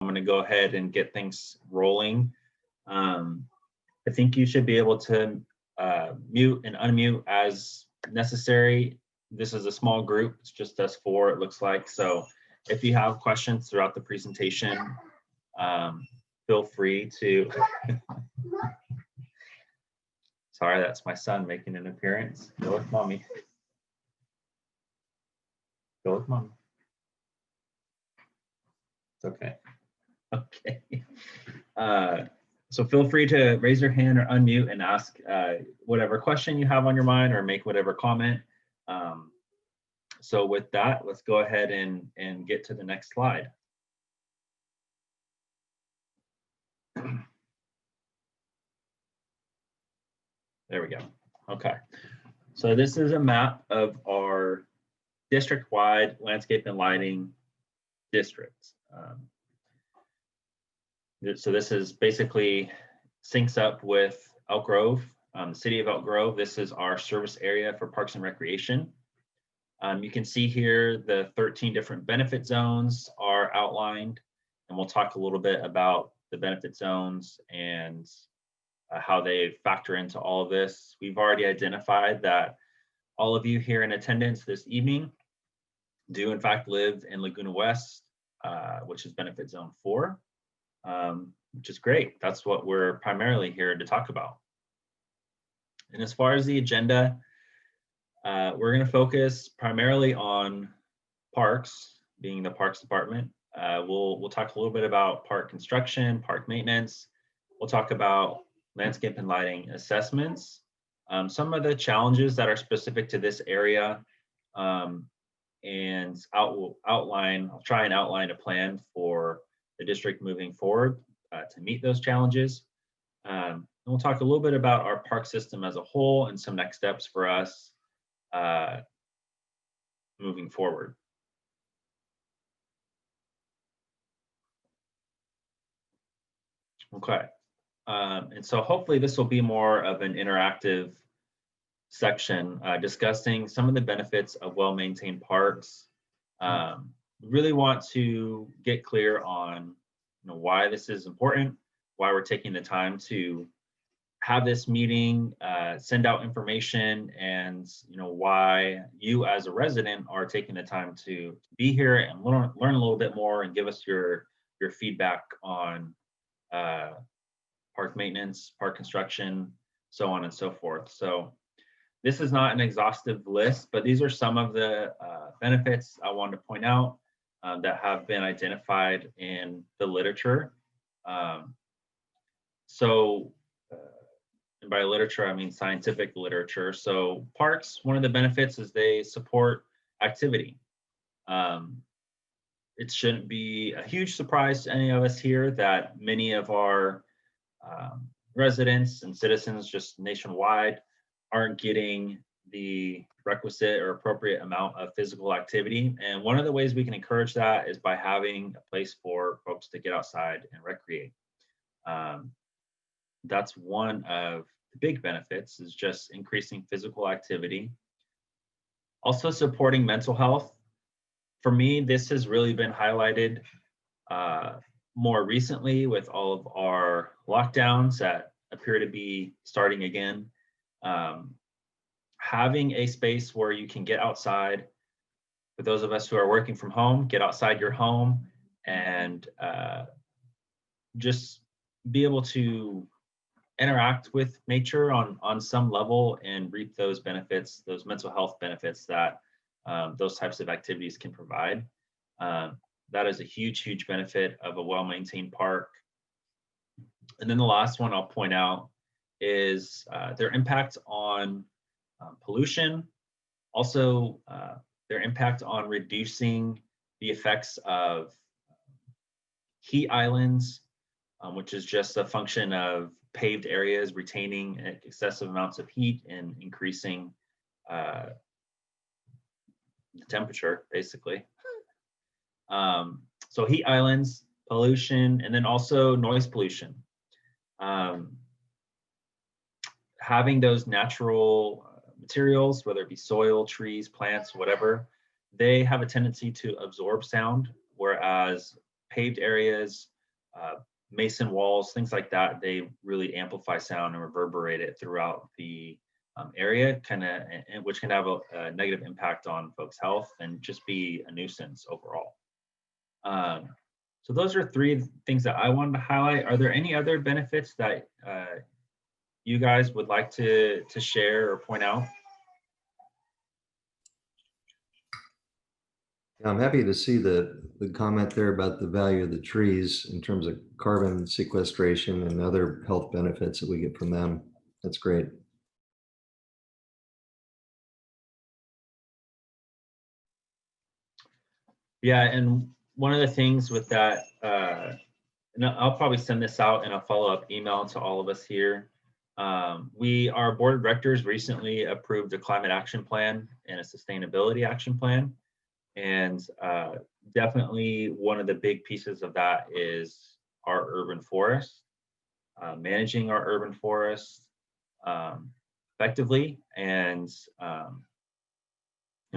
I'm going to go ahead and get things rolling. I think you should be able to mute and unmute as necessary. This is a small group. It's just us four, it looks like. So if you have questions throughout the presentation, feel free to. Sorry, that's my son making an appearance. Go with mommy. Go with mom. It's okay. Okay. So feel free to raise your hand or unmute and ask whatever question you have on your mind or make whatever comment. So with that, let's go ahead and get to the next slide. There we go. Okay. So this is a map of our district-wide landscape and lighting districts. So this is basically syncs up with Elk Grove, the city of Elk Grove. This is our service area for Parks and Recreation. You can see here the 13 different benefit zones are outlined, and we'll talk a little bit about the benefit zones and how they factor into all of this. We've already identified that all of you here in attendance this evening do in fact live in Laguna West, which is benefit zone 4. Which is great. That's what we're primarily here to talk about. And as far as the agenda, we're going to focus primarily on parks, being the parks department. We'll talk a little bit about park construction, park maintenance. We'll talk about landscape and lighting assessments, some of the challenges that are specific to this area, and I'll try and outline a plan for the district moving forward to meet those challenges. And we'll talk a little bit about our park system as a whole and some next steps for us moving forward. Okay, and so hopefully this will be more of an interactive section discussing some of the benefits of well-maintained parks. Really want to get clear on why this is important, why we're taking the time to have this meeting, send out information, and why you as a resident are taking the time to be here and learn a little bit more and give us your feedback on park maintenance, park construction, so on and so forth. So this is not an exhaustive list, but these are some of the benefits I wanted to point out that have been identified in the literature. And by literature, I mean scientific literature. So parks, one of the benefits is they support activity. It shouldn't be a huge surprise to any of us here that many of our residents and citizens just nationwide aren't getting the requisite or appropriate amount of physical activity. And one of the ways we can encourage that is by having a place for folks to get outside and recreate. That's one of the big benefits, is just increasing physical activity. Also supporting mental health. For me, this has really been highlighted more recently with all of our lockdowns that appear to be starting again. Having a space where you can get outside, for those of us who are working from home, get outside your home and just be able to interact with nature on some level and reap those benefits, those mental health benefits that those types of activities can provide. That is a huge benefit of a well-maintained park. And then the last one I'll point out is their impact on pollution, also their impact on reducing the effects of heat islands, which is just a function of paved areas retaining excessive amounts of heat and increasing the temperature, basically. So heat islands, pollution, and then also noise pollution. Having those natural materials, whether it be soil, trees, plants, whatever, they have a tendency to absorb sound, whereas paved areas, mason walls, things like that, they really amplify sound and reverberate it throughout the area, which can have a negative impact on folks' health and just be a nuisance overall. So those are three things that I wanted to highlight. Are there any other benefits that you guys would like to share or point out? I'm happy to see the comment there about the value of the trees in terms of carbon sequestration and other health benefits that we get from them. That's great. Yeah, and one of the things with that, and I'll probably send this out in a follow-up email to all of us here. Our board of directors recently approved a climate action plan and a sustainability action plan. And definitely one of the big pieces of that is our urban forest, managing our urban forests effectively, and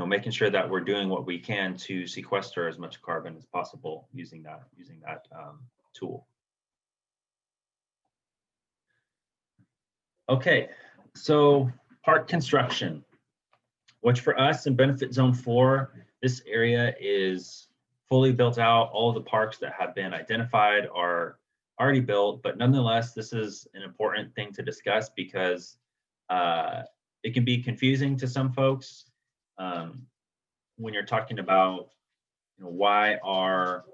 making sure that we're doing what we can to sequester as much carbon as possible using that tool. Okay, so park construction, which for us in Benefit Zone 4, this area is fully built out. All of the parks that have been identified are already built, but nonetheless, this is an important thing to discuss because it can be confusing to some folks when you're talking about why are,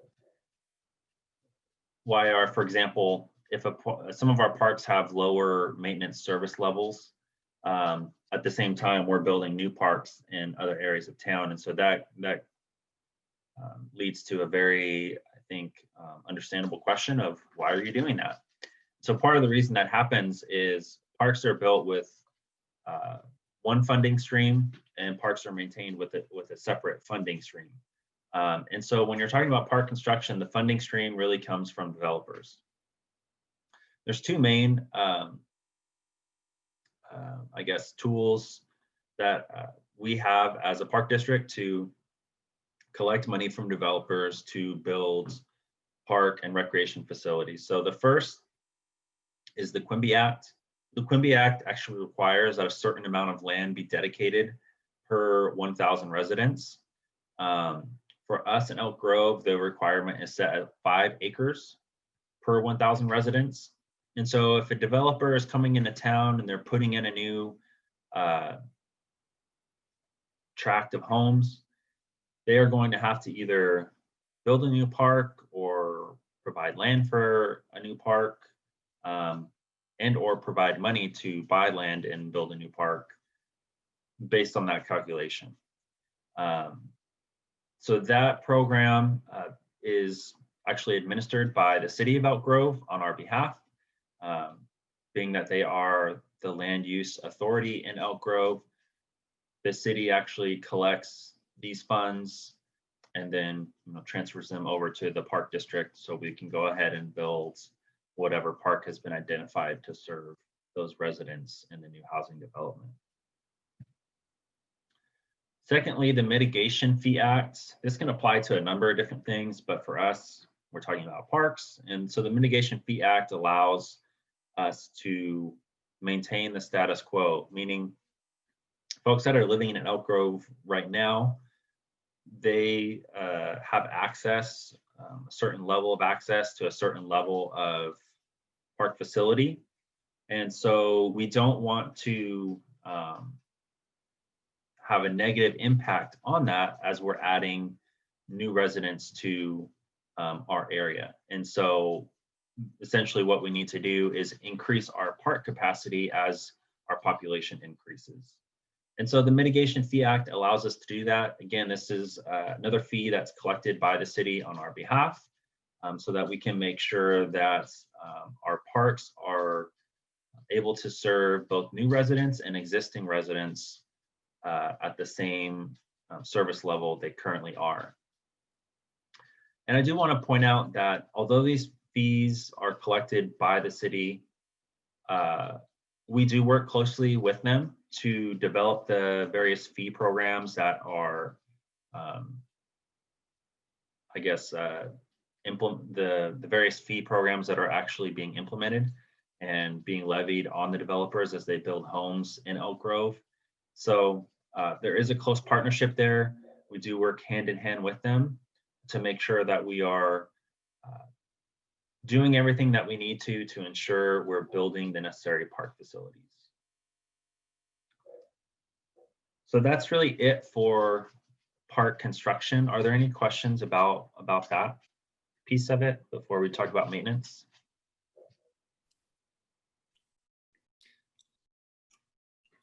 for example, if some of our parks have lower maintenance service levels, at the same time we're building new parks in other areas of town, and so that leads to a very, I think, understandable question of why are you doing that? So part of the reason that happens is parks are built with one funding stream, and parks are maintained with a separate funding stream. And so when you're talking about park construction, the funding stream really comes from developers. There's two main, I guess, tools that we have as a park district to collect money from developers to build park and recreation facilities. So the first is the Quimby Act. The Quimby Act actually requires that a certain amount of land be dedicated per 1,000 residents. For us in Elk Grove, the requirement is set at 5 acres per 1,000 residents. And so if a developer is coming into town and they're putting in a new tract of homes, they are going to have to either build a new park or provide land for a new park, and or provide money to buy land and build a new park based on that calculation. So that program is actually administered by the city of Elk Grove on our behalf, being that they are the land use authority in Elk Grove. The city actually collects these funds and then transfers them over to the park district so we can go ahead and build whatever park has been identified to serve those residents in the new housing development. Secondly, the Mitigation Fee Act. This can apply to a number of different things, but for us, we're talking about parks. And so the Mitigation Fee Act allows us to maintain the status quo, meaning folks that are living in Elk Grove right now, they have access, a certain level of access to a certain level of park facility. And so we don't want to have a negative impact on that as we're adding new residents to our area. And so essentially what we need to do is increase our park capacity as our population increases. And so the Mitigation Fee Act allows us to do that. Again, this is another fee that's collected by the city on our behalf, so that we can make sure that our parks are able to serve both new residents and existing residents at the same service level they currently are. And I do want to point out that although these fees are collected by the city, we do work closely with them to develop the various fee programs that are, I guess, implement the various fee programs that are actually being implemented and being levied on the developers as they build homes in Elk Grove. So there is a close partnership there. We do work hand in hand with them to make sure that we are doing everything that we need to ensure we're building the necessary park facilities. So that's really it for park construction. Are there any questions about that piece of it before we talk about maintenance?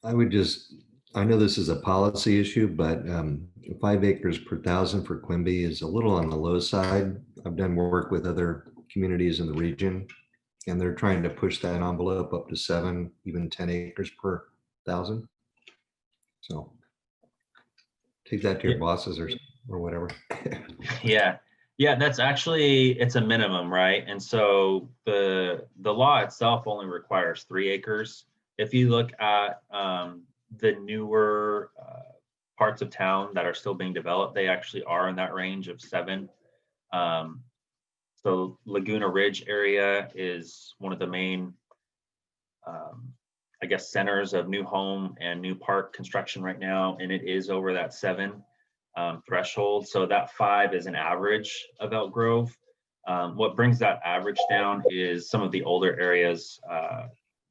I know this is a policy issue, but 5 acres per 1,000 for Quimby is a little on the low side. I've done work with other communities in the region, and they're trying to push that envelope up to 7, even 10 acres per 1,000. So take that to your bosses or whatever. Yeah, that's actually, it's a minimum, right? And so the law itself only requires 3 acres. If you look at the newer parts of town that are still being developed, they actually are in that range of 7. So Laguna Ridge area is one of the main, I guess, centers of new home and new park construction right now, and it is over that 7 threshold. So that 5 is an average of Elk Grove. What brings that average down is some of the older areas,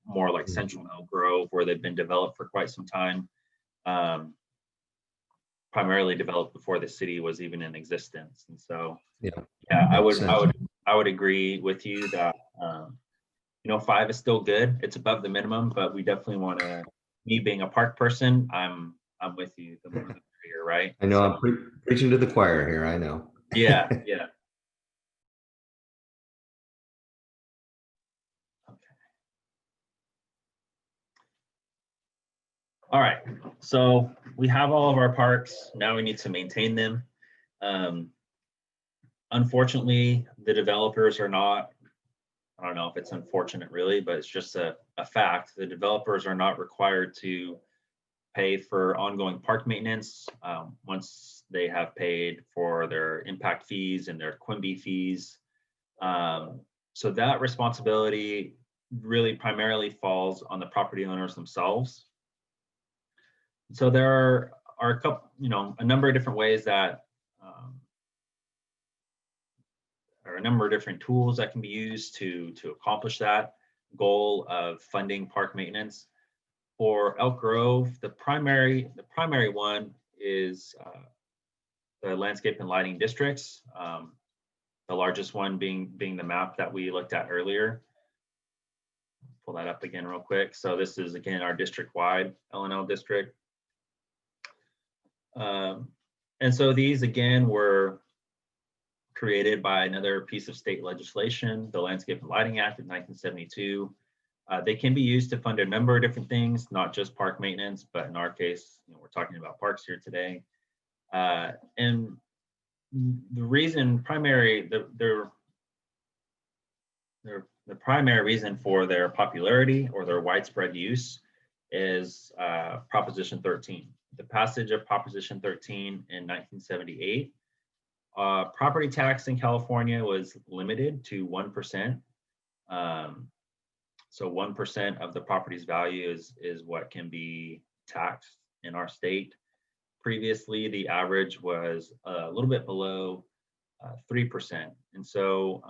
more like central Elk Grove, where they've been developed for quite some time, primarily developed before the city was even in existence. And so, yeah, I would agree with you that 5 is still good. It's above the minimum, but we definitely want to. Me being a park person, I'm with you. The more the merrier, right? I know, so, I'm preaching to the choir here. I know. Yeah. All right, so we have all of our parks. Now we need to maintain them. Unfortunately, the developers are not, I don't know if it's unfortunate really, but it's just a fact. The developers are not required to pay for ongoing park maintenance once they have paid for their impact fees and their Quimby fees. So that responsibility really primarily falls on the property owners themselves. So there are a couple, a number of different ways that, or a number of different tools that can be used to accomplish that goal of funding park maintenance. For Elk Grove, the primary one is the landscape and lighting districts. The largest one being the map that we looked at earlier. Pull that up again real quick. So this is again our district-wide L&L district. And so these again were created by another piece of state legislation, the Landscape and Lighting Act of 1972. They can be used to fund a number of different things, not just park maintenance, but in our case, we're talking about parks here today. And the reason primary, the primary reason for their popularity or their widespread use is Proposition 13. The passage of Proposition 13 in 1978. Property tax in California was limited to 1%. So 1% of the property's value is what can be taxed in our state. Previously, the average was a little bit below 3%. And so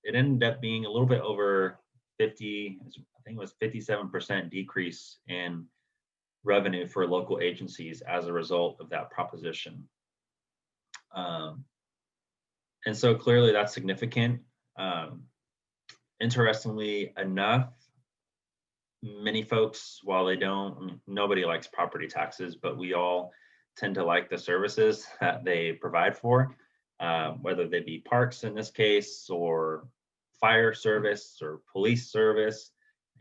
it ended up being a little bit over 50, I think it was 57% decrease in revenue for local agencies as a result of that proposition. And so clearly that's significant. Interestingly enough, many folks, while they don't, nobody likes property taxes, but we all tend to like the services that they provide for, whether they be parks in this case, or fire service or police service.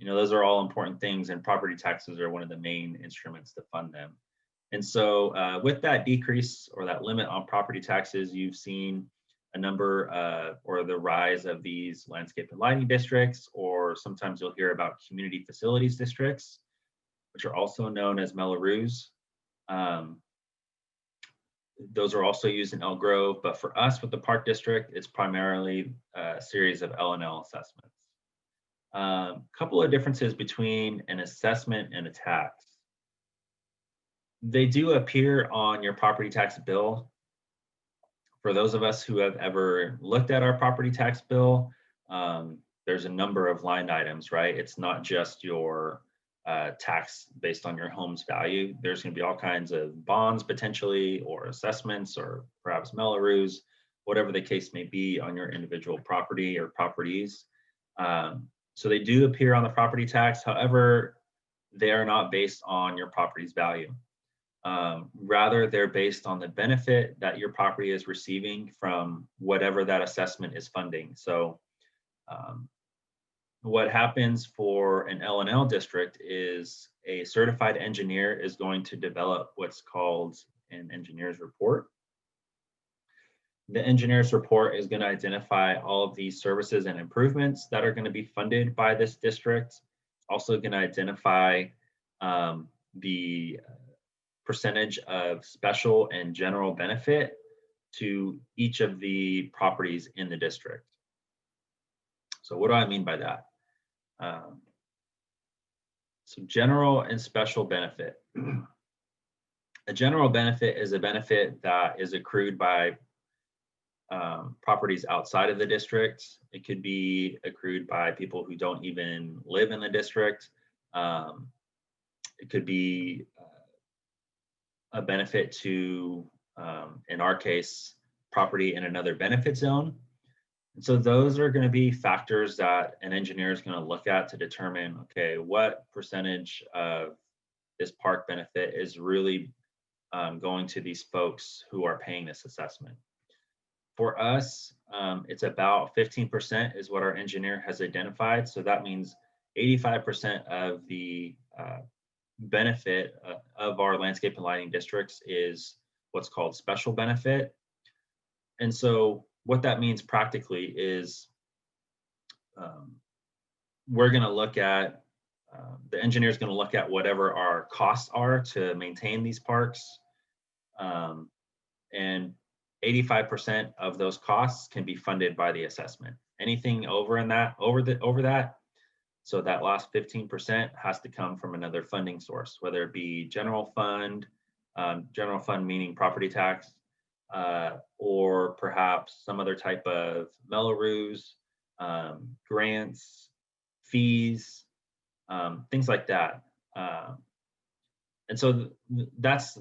Those are all important things, and property taxes are one of the main instruments to fund them. And so with that decrease or that limit on property taxes, you've seen a number or the rise of these landscape and lighting districts, or sometimes you'll hear about community facilities districts, which are also known as Melloroos. Those are also used in Elk Grove, but for us with the Park District, it's primarily a series of L&L assessments. Couple of differences between an assessment and a tax. They do appear on your property tax bill. For those of us who have ever looked at our property tax bill, there's a number of line items, right? It's not just your tax based on your home's value. There's going to be all kinds of bonds potentially, or assessments, or perhaps Mellorues, whatever the case may be on your individual property or properties. So they do appear on the property tax. However, they are not based on your property's value. Rather, they're based on the benefit that your property is receiving from whatever that assessment is funding. So what happens for an L&L district is a certified engineer is going to develop what's called an engineer's report. The engineer's report is going to identify all of these services and improvements that are going to be funded by this district. Also going to identify the percentage of special and general benefit to each of the properties in the district. So what do I mean by that? So general and special benefit. A general benefit is a benefit that is accrued by properties outside of the district. It could be accrued by people who don't even live in the district. It could be a benefit to, in our case, property in another benefit zone. And so those are going to be factors that an engineer is going to look at to determine, okay, what percentage of this park benefit is really going to these folks who are paying this assessment. For us, it's about 15% is what our engineer has identified. So that means 85% of the benefit of our landscape and lighting districts is what's called special benefit. And so what that means practically is we're going to look at, the engineer is going to look at whatever our costs are to maintain these parks. And 85% of those costs can be funded by the assessment. Anything over that, so that last 15% has to come from another funding source, whether it be general fund meaning property tax, or perhaps some other type of Mellorues, grants, fees, things like that. And so that's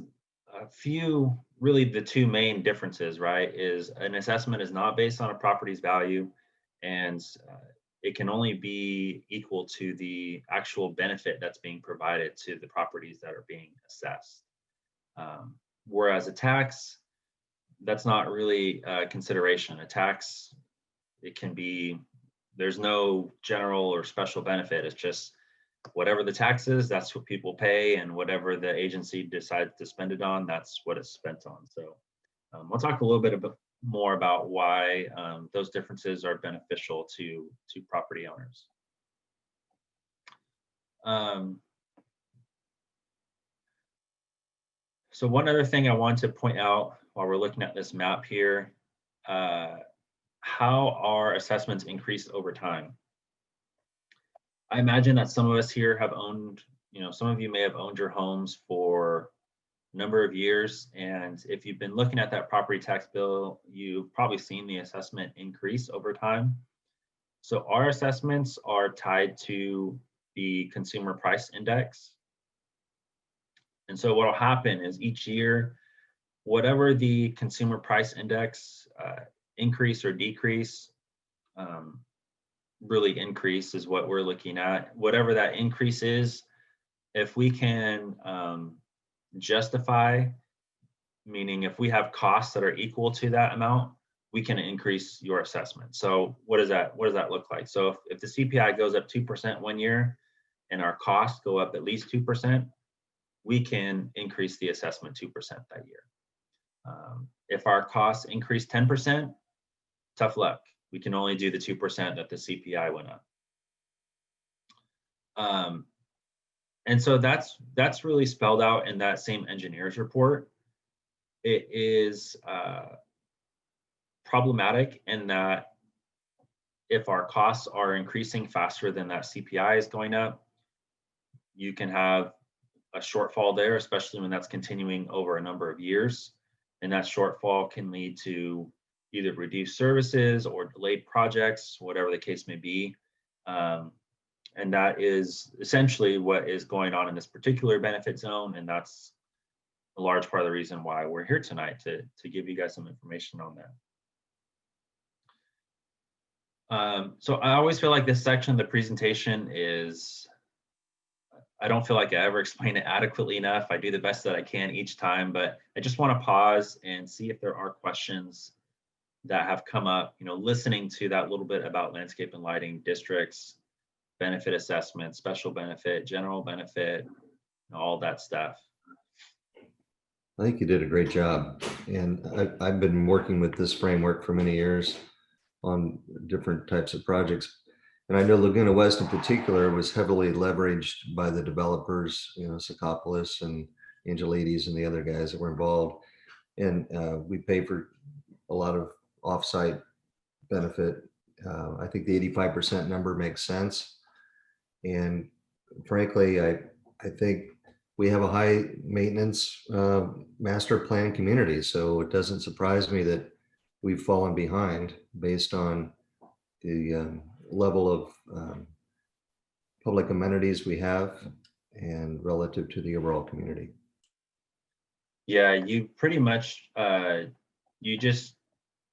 a few, really the two main differences, right? Is an assessment is not based on a property's value, and it can only be equal to the actual benefit that's being provided to the properties that are being assessed. Whereas a tax, that's not really a consideration. A tax, it can be, there's no general or special benefit. It's just whatever the tax is, that's what people pay, and whatever the agency decides to spend it on, that's what it's spent on. So we'll talk a little bit more about why those differences are beneficial to property owners. So one other thing I want to point out while we're looking at this map here, how our assessments increase over time. I imagine that some of us here have owned, some of you may have owned your homes for a number of years. And if you've been looking at that property tax bill, you've probably seen the assessment increase over time. So our assessments are tied to the consumer price index. And so what will happen is each year, whatever the consumer price index increase or decrease, really increase is what we're looking at. Whatever that increase is, if we can justify, meaning if we have costs that are equal to that amount, we can increase your assessment. So what does that look like? So if the CPI goes up 2% one year and our costs go up at least 2%, we can increase the assessment 2% that year. If our costs increase 10%, tough luck. We can only do the 2% that the CPI went up. And so that's really spelled out in that same engineer's report. it is problematic in that if our costs are increasing faster than that CPI is going up, you can have a shortfall there, especially when that's continuing over a number of years. And that shortfall can lead to either reduced services or delayed projects, whatever the case may be. And that is essentially what is going on in this particular benefit zone. And that's a large part of the reason why we're here tonight, to give you guys some information on that. So I always feel like this section of the presentation is, I don't feel like I ever explain it adequately enough. I do the best that I can each time, but I just want to pause and see if there are questions that have come up, listening to that little bit about landscape and lighting districts, benefit assessment, special benefit, general benefit, all that stuff. I think you did a great job. And I've been working with this framework for many years on different types of projects. And I know Laguna West in particular was heavily leveraged by the developers, Sakopoulos and Angelides and the other guys that were involved. And we pay for a lot of offsite benefit. I think the 85% number makes sense. And frankly, I think we have a high maintenance master plan community. So it doesn't surprise me that we've fallen behind based on the level of public amenities we have and relative to the overall community. Yeah, you pretty much, you just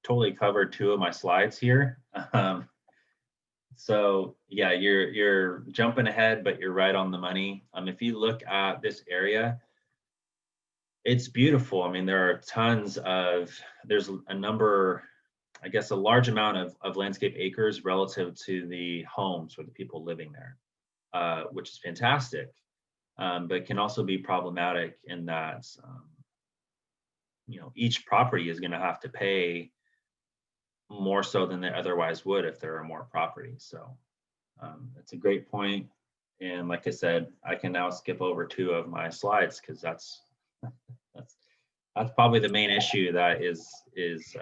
totally covered two of my slides here. So yeah, you're jumping ahead, but you're right on the money. If you look at this area, it's beautiful. I mean, there are tons of, there's a number, I guess a large amount of landscape acres relative to the homes or the people living there, which is fantastic, but can also be problematic in that, each property is going to have to pay more so than they otherwise would if there are more properties. So that's a great point. And like I said, I can now skip over two of my slides because that's probably the main issue that is it's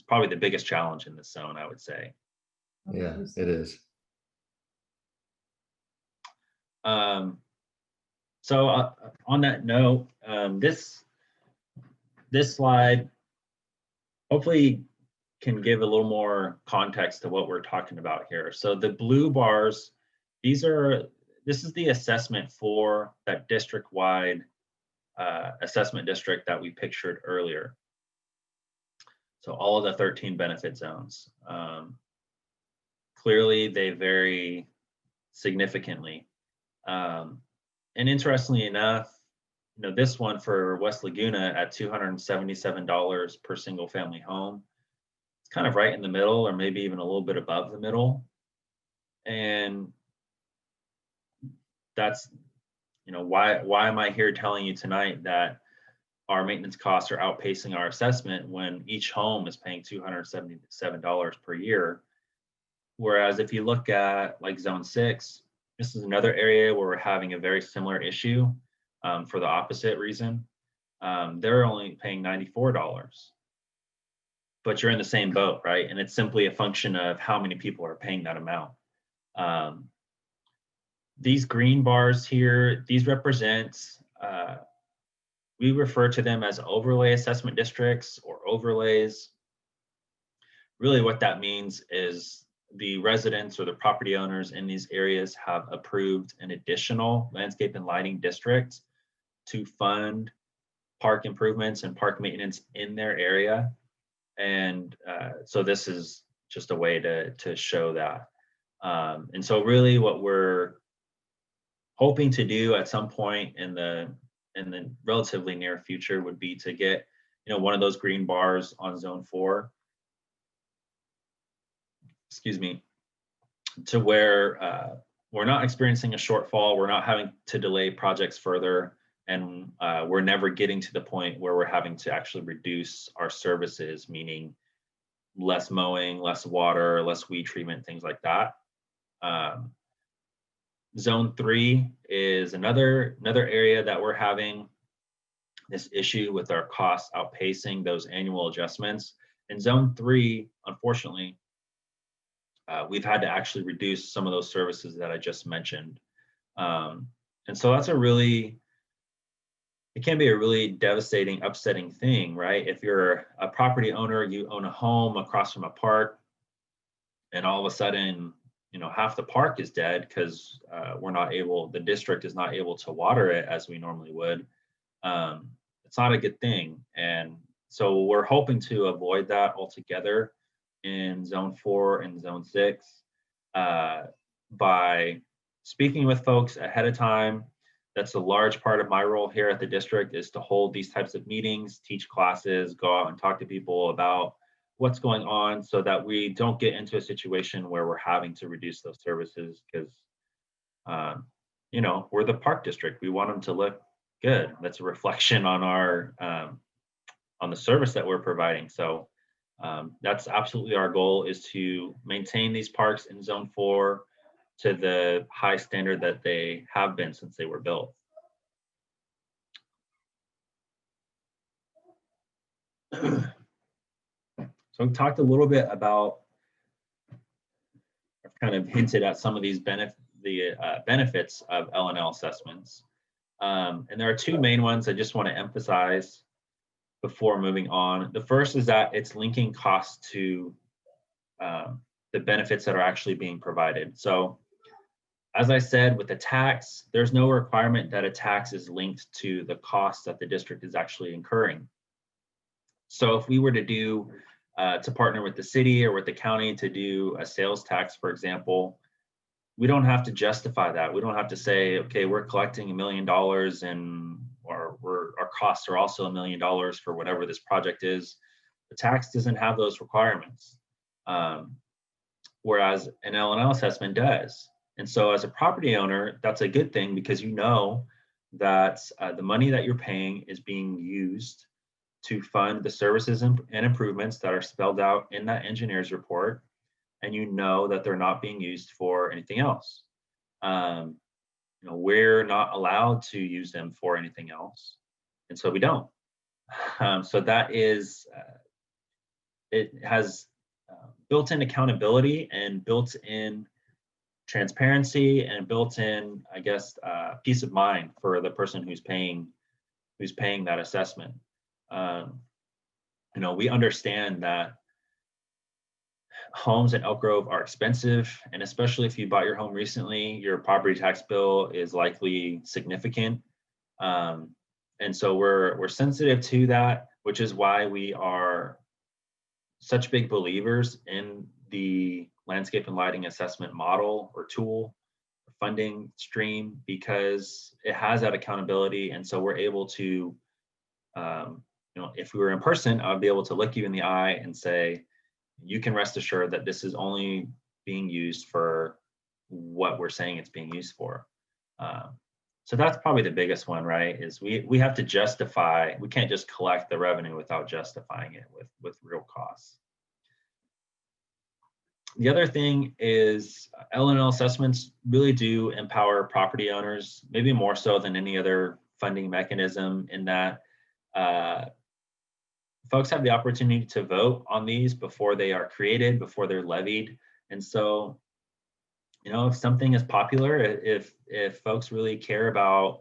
probably the biggest challenge in this zone, I would say. Yeah, it is. So on that note, this slide hopefully can give a little more context to what we're talking about here. So the blue bars, this is the assessment for that district-wide assessment district that we pictured earlier. So all of the 13 benefit zones. Clearly, they vary significantly. And interestingly enough, this one for West Laguna at $277 per single family home, it's kind of right in the middle, or maybe even a little bit above the middle. And that's, why am I here telling you tonight that our maintenance costs are outpacing our assessment when each home is paying $277 per year? Whereas if you look at like zone 6, this is another area where we're having a very similar issue for the opposite reason. They're only paying $94, but you're in the same boat, right? And it's simply a function of how many people are paying that amount. These green bars here, these represent, we refer to them as overlay assessment districts or overlays. Really what that means is the residents or the property owners in these areas have approved an additional landscape and lighting district to fund park improvements and park maintenance in their area. And so this is just a way to show that. And so really what we're hoping to do at some point in the relatively near future would be to get one of those green bars on zone 4, excuse me, to where we're not experiencing a shortfall, we're not having to delay projects further, and we're never getting to the point where we're having to actually reduce our services, meaning less mowing, less water, less weed treatment, things like that. Zone 3 is another area that we're having this issue with our costs outpacing those annual adjustments. In Zone 3, unfortunately, we've had to actually reduce some of those services that I just mentioned. And so that's it can be a really devastating, upsetting thing, right? If you're a property owner, you own a home across from a park, and all of a sudden, half the park is dead because the district is not able to water it as we normally would. It's not a good thing. And so we're hoping to avoid that altogether in Zone 4 and Zone 6 by speaking with folks ahead of time. That's a large part of my role here at the district, is to hold these types of meetings, teach classes, go out and talk to people about what's going on, so that we don't get into a situation where we're having to reduce those services, because we're the park district. We want them to look good. That's a reflection on our on the service that we're providing. So that's absolutely our goal, is to maintain these parks in Zone 4 to the high standard that they have been since they were built. So we talked a little bit about, I've kind of hinted at some of these benefits of L&L assessments. And there are two main ones I just want to emphasize before moving on. The first is that it's linking costs to the benefits that are actually being provided. So as I said, with the tax, there's no requirement that a tax is linked to the cost that the district is actually incurring. So if we were to partner with the city or with the county to do a sales tax, for example, we don't have to justify that. We don't have to say, okay, we're collecting $1 million or our costs are also $1 million for whatever this project is. The tax doesn't have those requirements, whereas an L&L assessment does. And so as a property owner, that's a good thing, because you know that the money that you're paying is being used to fund the services and improvements that are spelled out in that engineer's report, and you know that they're not being used for anything else. We're not allowed to use them for anything else, and so we don't. So that is, it has built-in accountability and built-in transparency and built-in, I guess, peace of mind for the person who's paying that assessment. We understand that homes in Elk Grove are expensive, and especially if you bought your home recently, your property tax bill is likely significant. And so we're sensitive to that, which is why we are such big believers in the landscape and lighting assessment model or tool or funding stream, because it has that accountability. And so we're able to, if we were in person, I would be able to look you in the eye and say, you can rest assured that this is only being used for what we're saying it's being used for. So that's probably the biggest one, right? Is we have to justify. We can't just collect the revenue without justifying it with real costs. The other thing is L&L assessments really do empower property owners, maybe more so than any other funding mechanism, in that folks have the opportunity to vote on these before they are created, before they're levied. And so, if something is popular, if folks really care about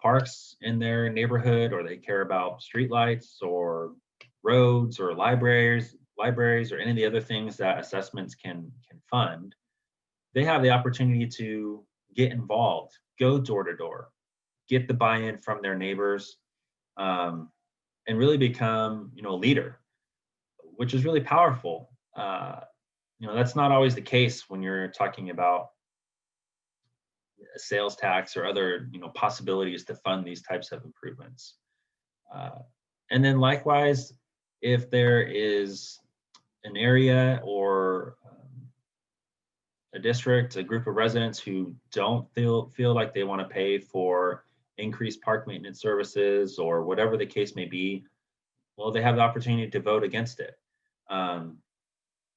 parks in their neighborhood, or they care about streetlights or roads or libraries, or any of the other things that assessments can fund, they have the opportunity to get involved, go door to door, get the buy-in from their neighbors, and really become, a leader, which is really powerful. That's not always the case when you're talking about a sales tax or other, possibilities to fund these types of improvements. And then likewise, if there is an area or a district, a group of residents who don't feel like they want to pay for increased park maintenance services or whatever the case may be, well, they have the opportunity to vote against it,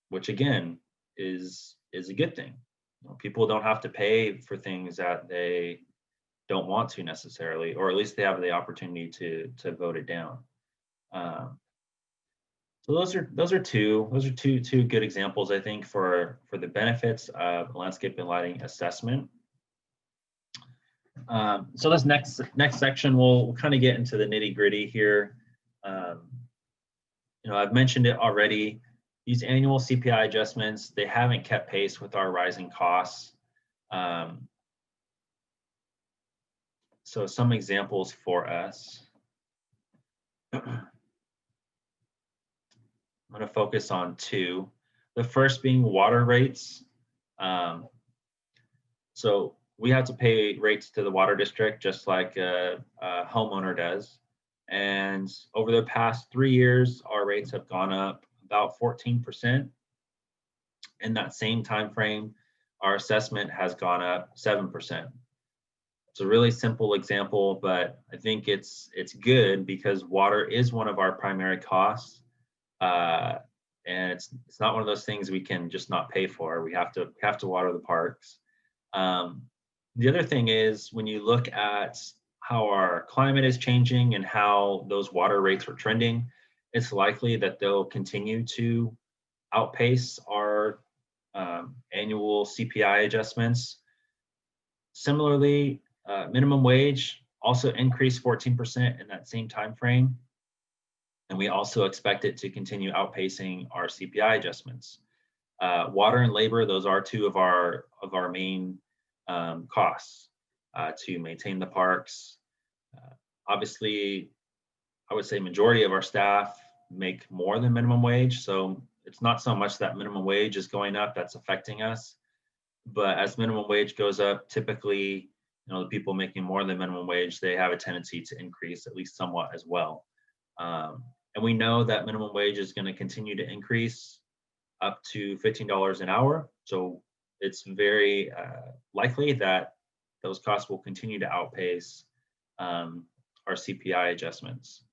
which again is a good thing. People don't have to pay for things that they don't want to necessarily, or at least they have the opportunity to vote it down. So those are two good examples, I think, for the benefits of landscape and lighting assessment. So this next section, we'll kind of get into the nitty gritty here. I've mentioned it already. These annual CPI adjustments, they haven't kept pace with our rising costs. So some examples for us. I'm going to focus on two. The first being water rates. So we have to pay rates to the water district just like a homeowner does. And over the past 3 years, our rates have gone up about 14%. In that same time frame, our assessment has gone up 7%. It's a really simple example, but I think it's good because water is one of our primary costs, and it's not one of those things we can just not pay for. We have to water the parks. The other thing is when you look at how our climate is changing and how those water rates are trending, it's likely that they'll continue to outpace our annual CPI adjustments. Similarly, minimum wage also increased 14% in that same time frame, and we also expect it to continue outpacing our CPI adjustments. Water and labor; those are two of our main costs to maintain the parks. Obviously, I would say majority of our staff make more than minimum wage, so it's not so much that minimum wage is going up that's affecting us, but as minimum wage goes up, typically, the people making more than minimum wage, they have a tendency to increase at least somewhat as well. And we know that minimum wage is going to continue to increase up to $15 an hour. So it's very likely that those costs will continue to outpace our CPI adjustments.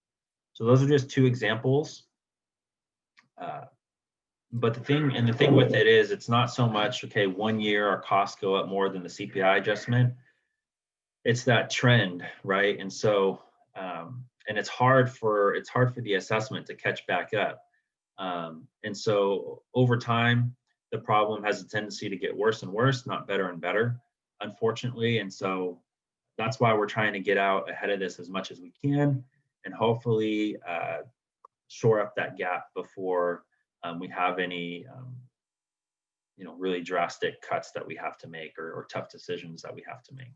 So those are just two examples. But the thing with it is, it's not so much, okay, 1 year our costs go up more than the CPI adjustment. It's that trend, right? And so, and it's hard for the assessment to catch back up. And so over time, the problem has a tendency to get worse and worse, not better and better, unfortunately. And so that's why we're trying to get out ahead of this as much as we can, and hopefully shore up that gap before we have any really drastic cuts that we have to make, or tough decisions that we have to make.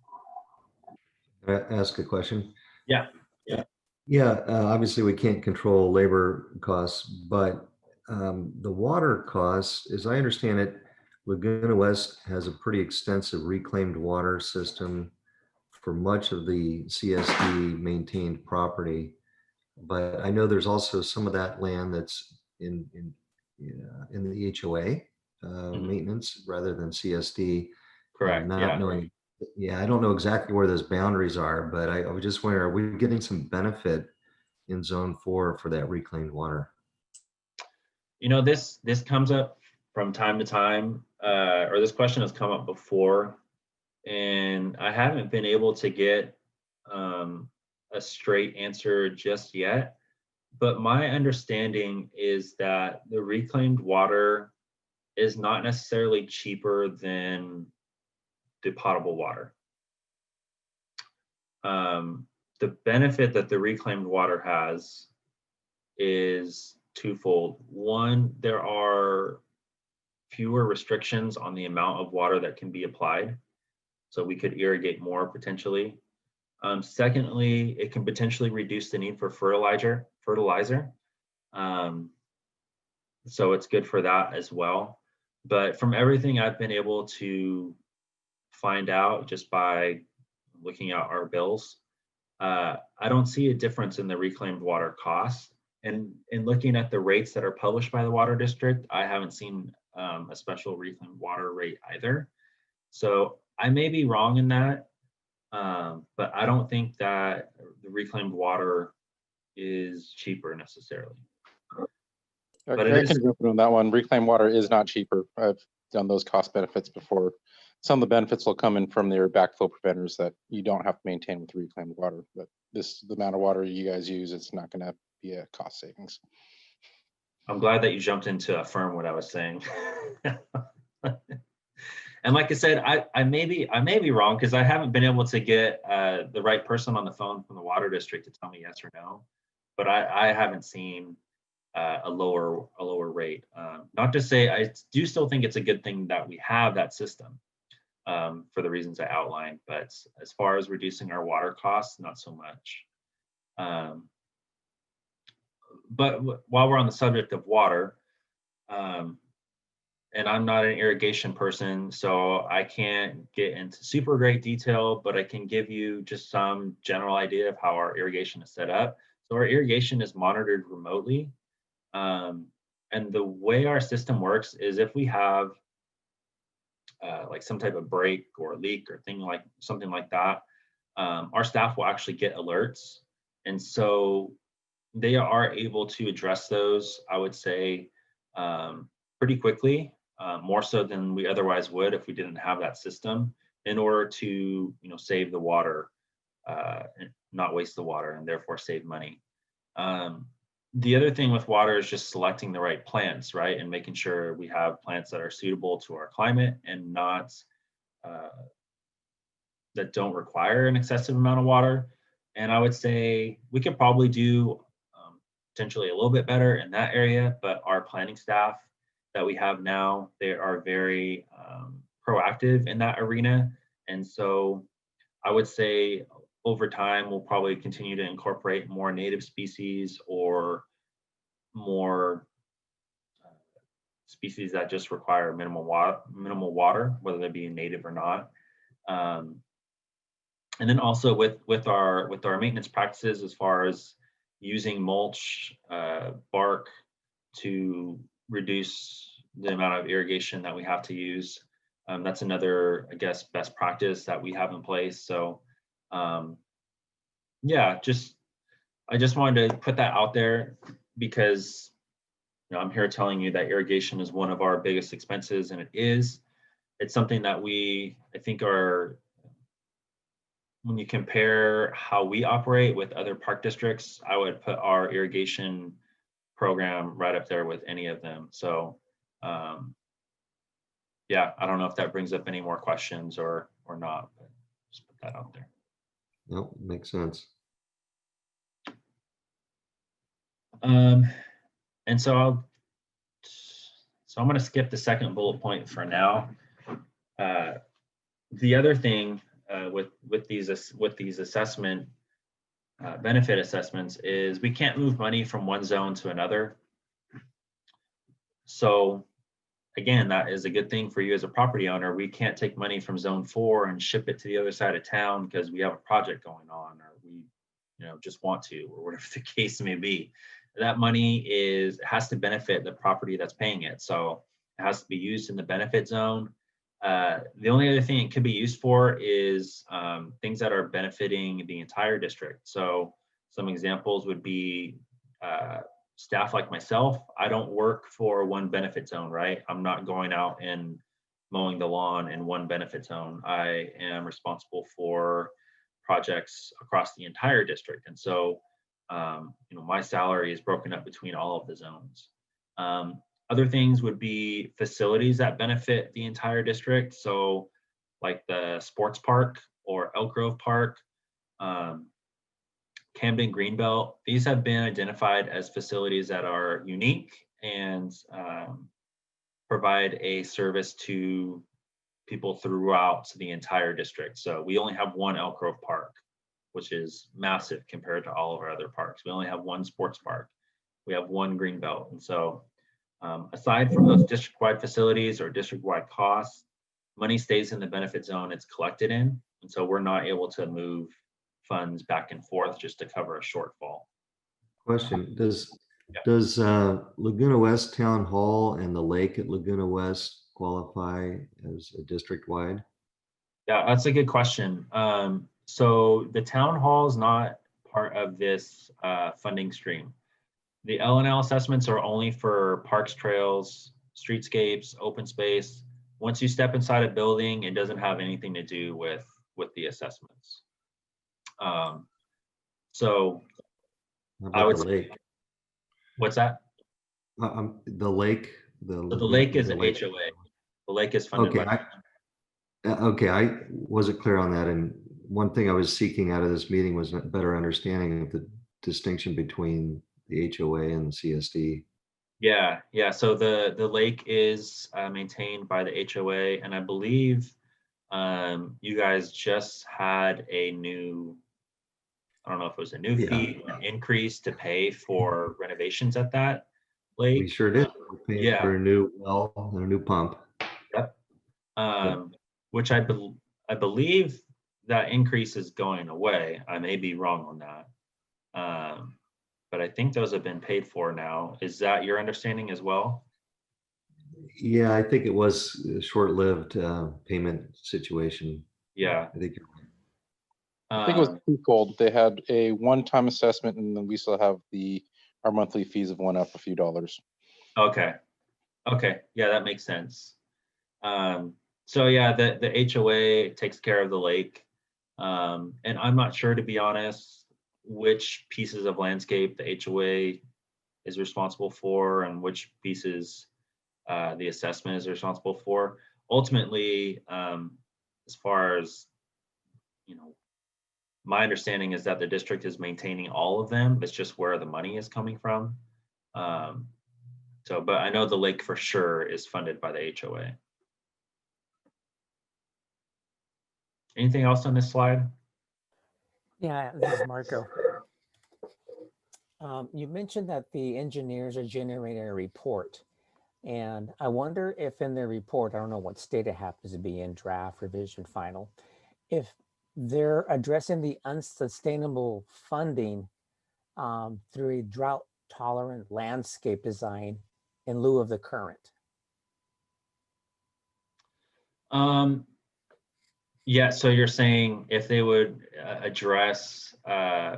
Can I ask a question? Yeah. Obviously we can't control labor costs, but the water costs, as I understand it, Laguna West has a pretty extensive reclaimed water system for much of the CSD maintained property. But I know there's also some of that land that's in the HOA maintenance rather than CSD. Correct. Knowing, I don't know exactly where those boundaries are, but I was just wondering, are we getting some benefit in Zone 4 for that reclaimed water? This comes up from time to time, or this question has come up before, and I haven't been able to get a straight answer just yet. But my understanding is that the reclaimed water is not necessarily cheaper than the potable water. The benefit that the reclaimed water has is twofold. One, there are fewer restrictions on the amount of water that can be applied, so we could irrigate more potentially. Secondly, it can potentially reduce the need for fertilizer. So it's good for that as well. But from everything I've been able to find out just by looking at our bills, I don't see a difference in the reclaimed water costs. And in looking at the rates that are published by the water district, I haven't seen a special reclaimed water rate either. So I may be wrong in that, but I don't think that the reclaimed water is cheaper necessarily. But I can jump in on that one. Reclaimed water is not cheaper. I've done those cost benefits before. Some of the benefits will come in from their backflow preventers that you don't have to maintain with reclaimed water. But the amount of water you guys use, it's not going to be a cost savings. I'm glad that you jumped in to affirm what I was saying. And like I said, I may be wrong because I haven't been able to get the right person on the phone from the water district to tell me yes or no. But I haven't seen a lower rate. Not to say I do still think it's a good thing that we have that system for the reasons I outlined. But as far as reducing our water costs, not so much. But while we're on the subject of water, and I'm not an irrigation person, so I can't get into super great detail, but I can give you just some general idea of how our irrigation is set up. So our irrigation is monitored remotely. And the way our system works is if we have like some type of break or leak or something like that, our staff will actually get alerts. And so they are able to address those, I would say, pretty quickly, more so than we otherwise would if we didn't have that system, in order to save the water, and not waste the water, and therefore save money. The other thing with water is just selecting the right plants, right, and making sure we have plants that are suitable to our climate and not that don't require an excessive amount of water. And I would say we could probably do potentially a little bit better in that area, but our planning staff that we have now, they are very proactive in that arena. And so I would say over time, we'll probably continue to incorporate more native species or more species that just require minimal water, whether they be native or not. And then also with our maintenance practices, as far as using mulch, bark to reduce the amount of irrigation that we have to use. That's another, I guess, best practice that we have in place. So yeah, I just wanted to put that out there because I'm here telling you that irrigation is one of our biggest expenses, and it's something that I think when you compare how we operate with other park districts, I would put our irrigation program right up there with any of them. So yeah, I don't know if that brings up any more questions or not, but just put that out there. No, makes sense. And so I'm going to skip the second bullet point for now. The other thing with these assessment benefit assessments is we can't move money from one zone to another. So again, that is a good thing for you as a property owner. We can't take money from zone 4 and ship it to the other side of town because we have a project going on, or we just want to, or whatever the case may be. That money has to benefit the property that's paying it. So it has to be used in the benefit zone. The only other thing it could be used for is things that are benefiting the entire district. So some examples would be staff like myself. I don't work for one benefit zone, right? I'm not going out and mowing the lawn in one benefit zone. I am responsible for projects across the entire district. And so, my salary is broken up between all of the zones. Other things would be facilities that benefit the entire district. So like the sports park or Elk Grove Park, Camden Greenbelt, these have been identified as facilities that are unique and provide a service to people throughout the entire district. So we only have one Elk Grove Park, which is massive compared to all of our other parks. We only have one sports park. We have one Greenbelt. And so aside from those district-wide facilities or district-wide costs, money stays in the benefit zone it's collected in. And so we're not able to move funds back and forth just to cover a shortfall. Question, does Laguna West Town Hall and the lake at Laguna West qualify as a district-wide? Yeah, that's a good question. So the town hall is not part of this funding stream. The L&L assessments are only for parks, trails, streetscapes, open space. once you step inside a building, it doesn't have anything to do with the assessments. So How I about would the say, lake? what's that? The lake, So the lake is the an lake. HOA. The lake is funded Okay, by. okay, I wasn't clear on that. And one thing I was seeking out of this meeting was a better understanding of the distinction between the HOA and the CSD. Yeah, yeah. So the lake is maintained by the HOA, and I believe you guys just had a new, I don't know if it was a new Yeah, fee, an increase to pay for renovations at that we lake. sure did. We're paying for Yeah, a new well and a new pump. yep. Yep. Which I believe that increase is going away. I may be wrong on that. But I think those have been paid for now. Is that your understanding as well? Yeah, I think it was a short-lived payment situation. Yeah. I think you're right. I think it was Um, twofold. They had a one-time assessment, and then we still have our monthly fees have went up a few dollars. okay. Okay. Yeah, that makes sense. So yeah, the HOA takes care of the lake. And I'm not sure, to be honest, which pieces of landscape the HOA is responsible for and which pieces the assessment is responsible for. Ultimately, as far as, you know, my understanding is that the district is maintaining all of them. It's just where the money is coming from. Um, but I know the lake for sure is funded by the HOA. Anything else on this slide? Yeah, this is Marco. You mentioned that the engineers are generating a report. And I wonder if in their report, I don't know what state it happens to be in, draft, revision, final, if they're addressing the unsustainable funding through a drought tolerant landscape design in lieu of the current. Yeah, so you're saying if they would address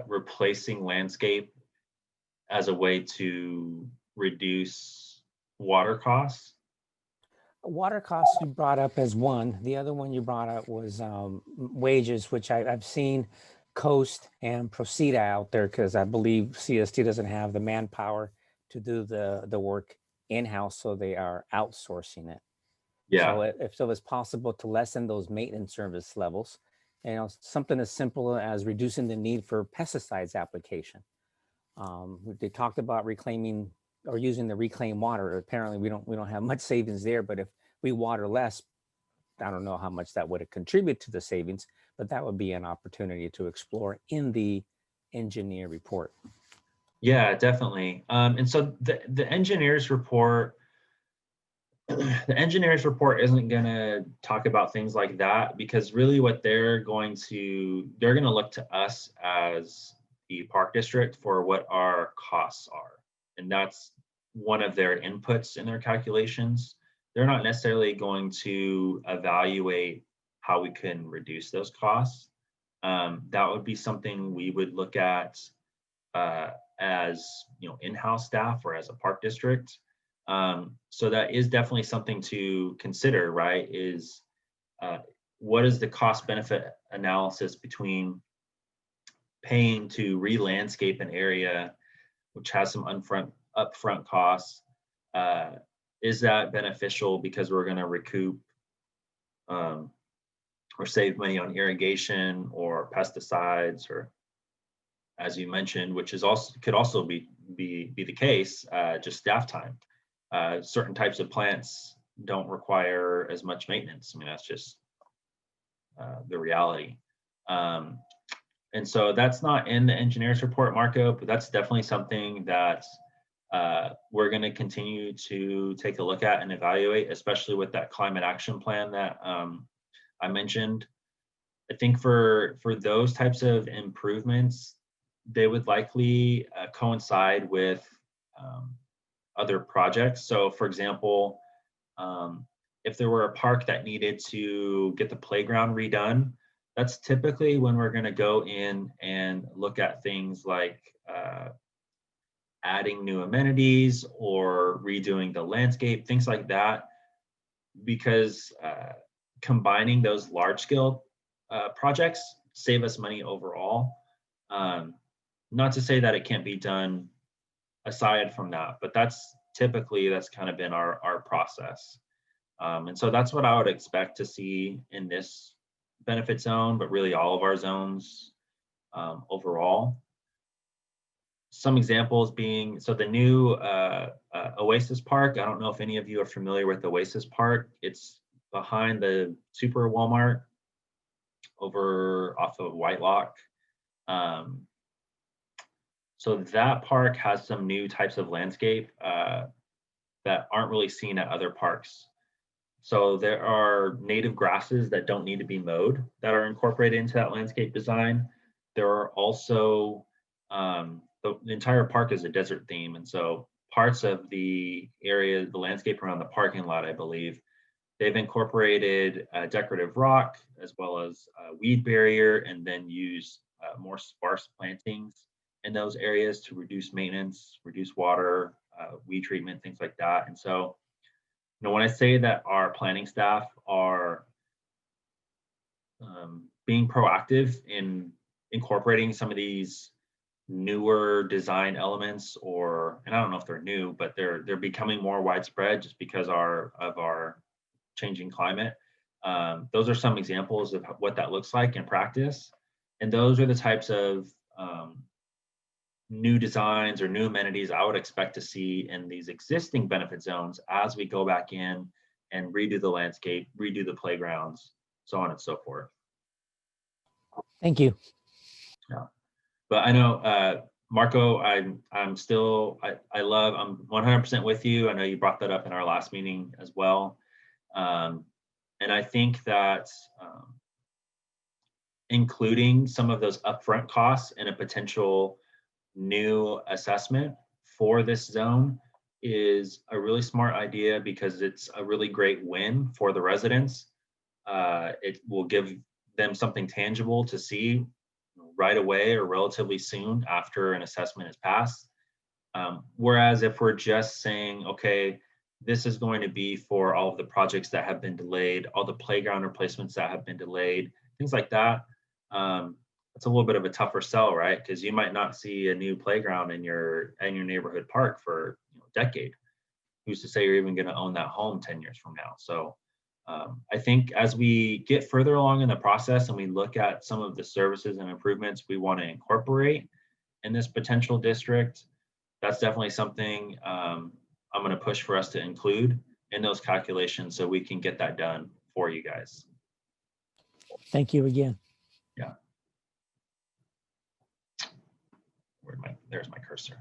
replacing landscape as a way to reduce water costs? Water costs you brought up as one. The other one you brought up was wages, which I've seen Coast and Proceda out there because I believe CSD doesn't have the manpower to do the work in-house, so they are outsourcing it. Yeah, So if so, it's possible to lessen those maintenance service levels. You know, something as simple as reducing the need for pesticides application. They talked about reclaiming or using the reclaimed water. Apparently, we don't have much savings there. But if we water less, I don't know how much that would contribute to the savings. But that would be an opportunity to explore in the engineer report. yeah, definitely. And so the engineer's report, the engineer's report isn't going to talk about things like that, because really what they're going to look to us as the park district for what our costs are. And that's one of their inputs in their calculations. They're not necessarily going to evaluate how we can reduce those costs. That would be something we would look at as, you know, in-house staff or as a park district. So that is definitely something to consider, right? Is what is the cost benefit analysis between paying to re-landscape an area which has some upfront costs? Is that beneficial because we're going to recoup or save money on irrigation or pesticides, or, as you mentioned, which is also could also be the case, just staff time. Certain types of plants don't require as much maintenance. I mean, that's just the reality. And so that's not in the engineer's report, Marco, but that's definitely something that we're going to continue to take a look at and evaluate, especially with that climate action plan that I mentioned. I think for those types of improvements, they would likely coincide with other projects. So for example, if there were a park that needed to get the playground redone, that's typically when we're going to go in and look at things like adding new amenities or redoing the landscape, things like that. because combining those large scale projects save us money overall. Not to say that it can't be done aside from that, but that's kind of been our process. And so that's what I would expect to see in this benefit zone, but really all of our zones overall. Some examples being, so the new Oasis Park, I don't know if any of you are familiar with Oasis Park. It's behind the Super Walmart over off of Whitelock. So that park has some new types of landscape that aren't really seen at other parks. So there are native grasses that don't need to be mowed that are incorporated into that landscape design. There are also, the entire park is a desert theme. And so parts of the area, the landscape around the parking lot, I believe, they've incorporated decorative rock as well as weed barrier, and then use more sparse plantings in those areas to reduce maintenance, reduce water, weed treatment, things like that. And so, you know, when I say that our planning staff are being proactive in incorporating some of these newer design elements, and I don't know if they're new, but they're becoming more widespread just because of our changing climate. Those are some examples of what that looks like in practice. And those are the types of new designs or new amenities I would expect to see in these existing benefit zones as we go back in and redo the landscape, redo the playgrounds, so on and so forth. Thank you. Yeah, but I know, Marco, I'm 100% with you. I know you brought that up in our last meeting as well. And I think that including some of those upfront costs in a potential new assessment for this zone is a really smart idea, because it's a really great win for the residents. It will give them something tangible to see right away or relatively soon after an assessment is passed. Whereas if we're just saying, okay, this is going to be for all of the projects that have been delayed, all the playground replacements that have been delayed, things like that, it's a little bit of a tougher sell, right? Because you might not see a new playground in your neighborhood park for a decade. Who's to say you're even going to own that home 10 years from now? So I think as we get further along in the process and we look at some of the services and improvements we want to incorporate in this potential district, that's definitely something I'm going to push for us to include in those calculations so we can get that done for you guys. Thank you again. Yeah. There's my cursor.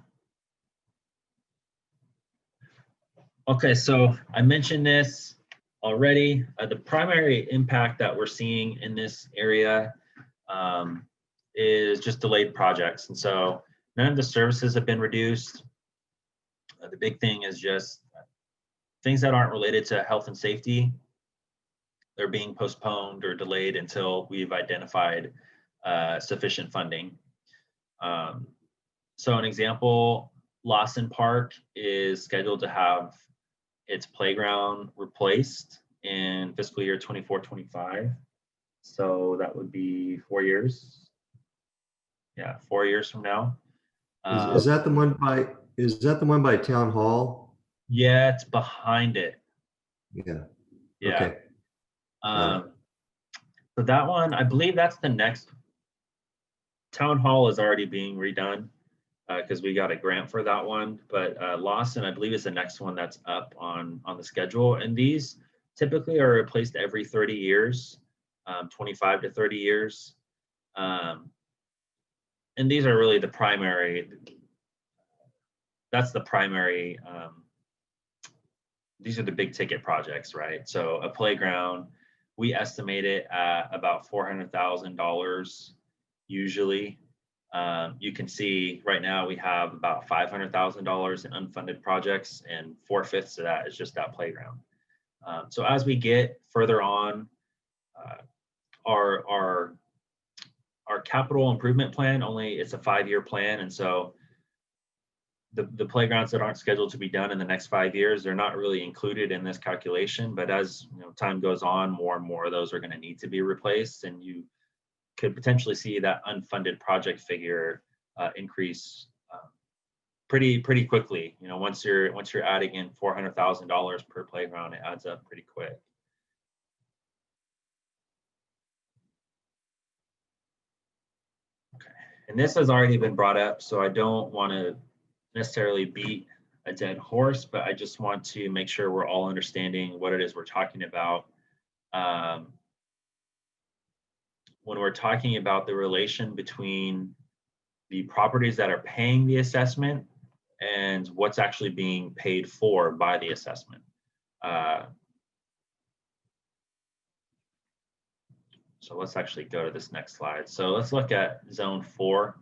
Okay, so I mentioned this already. The primary impact that we're seeing in this area is just delayed projects. And so none of the services have been reduced. The big thing is just things that aren't related to health and safety. They're being postponed or delayed until we've identified sufficient funding. So an example, Lawson Park is scheduled to have its playground replaced in fiscal year 24-25. So that would be 4 years. Yeah, 4 years from now. Is that the one by Town Hall? Yeah, it's behind it. Yeah. Yeah. Okay. So that one, I believe that's the next. Town Hall is already being redone because we got a grant for that one. But Lawson, I believe, is the next one that's up on the schedule. And these typically are replaced every 30 years, 25 to 30 years. And these are really the primary, that's the primary, these are the big ticket projects, right? So a playground, we estimate it at about $400,000 usually. You can see right now we have about $500,000 in unfunded projects, and 4/5 of that is just that playground. So as we get further on, our capital improvement plan, it's a 5-year plan, and so the playgrounds that aren't scheduled to be done in the next 5 years, they're not really included in this calculation. But as time goes on, more and more of those are going to need to be replaced, and you could potentially see that unfunded project figure increase pretty quickly. Once you're adding in $400,000 per playground, it adds up pretty quick. Okay, and this has already been brought up, so I don't want to necessarily beat a dead horse, but I just want to make sure we're all understanding what it is we're talking about. When we're talking about the relation between the properties that are paying the assessment and what's actually being paid for by the assessment. So let's actually go to this next slide. So let's look at Zone 4.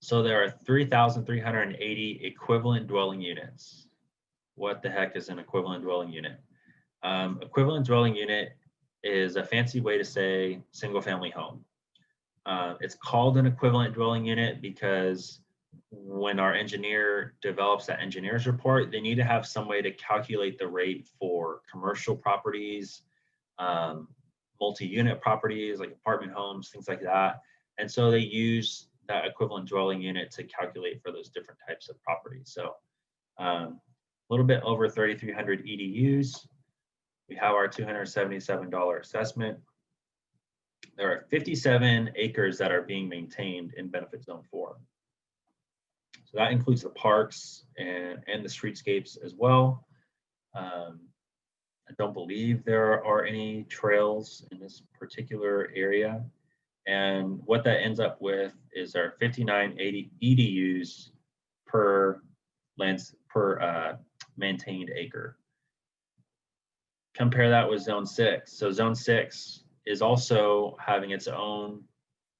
So there are 3,380 equivalent dwelling units. What the heck is an equivalent dwelling unit? Equivalent dwelling unit is a fancy way to say single family home. It's called an equivalent dwelling unit because when our engineer develops that engineer's report, they need to have some way to calculate the rate for commercial properties, multi-unit properties like apartment homes, things like that. And so they use that equivalent dwelling unit to calculate for those different types of properties. So a little bit over 3,300 EDUs. We have our $277 assessment. There are 57 acres that are being maintained in Benefit Zone 4. So that includes the parks and the streetscapes as well. I don't believe there are any trails in this particular area. And what that ends up with is our 5980 EDUs per maintained acre. Compare that with Zone 6. So Zone 6 is also having its own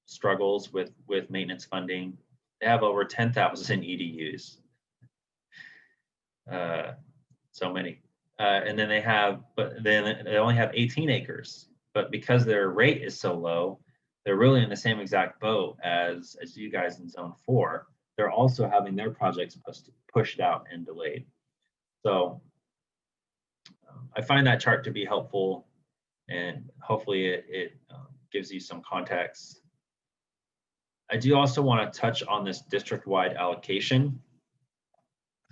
struggles with maintenance funding. They have over 10,000 EDUs. So many. And then they only have 18 acres. But because their rate is so low, they're really in the same exact boat as you guys in Zone 4. They're also having their projects pushed out and delayed. So I find that chart to be helpful, and hopefully it gives you some context. I do also want to touch on this district-wide allocation.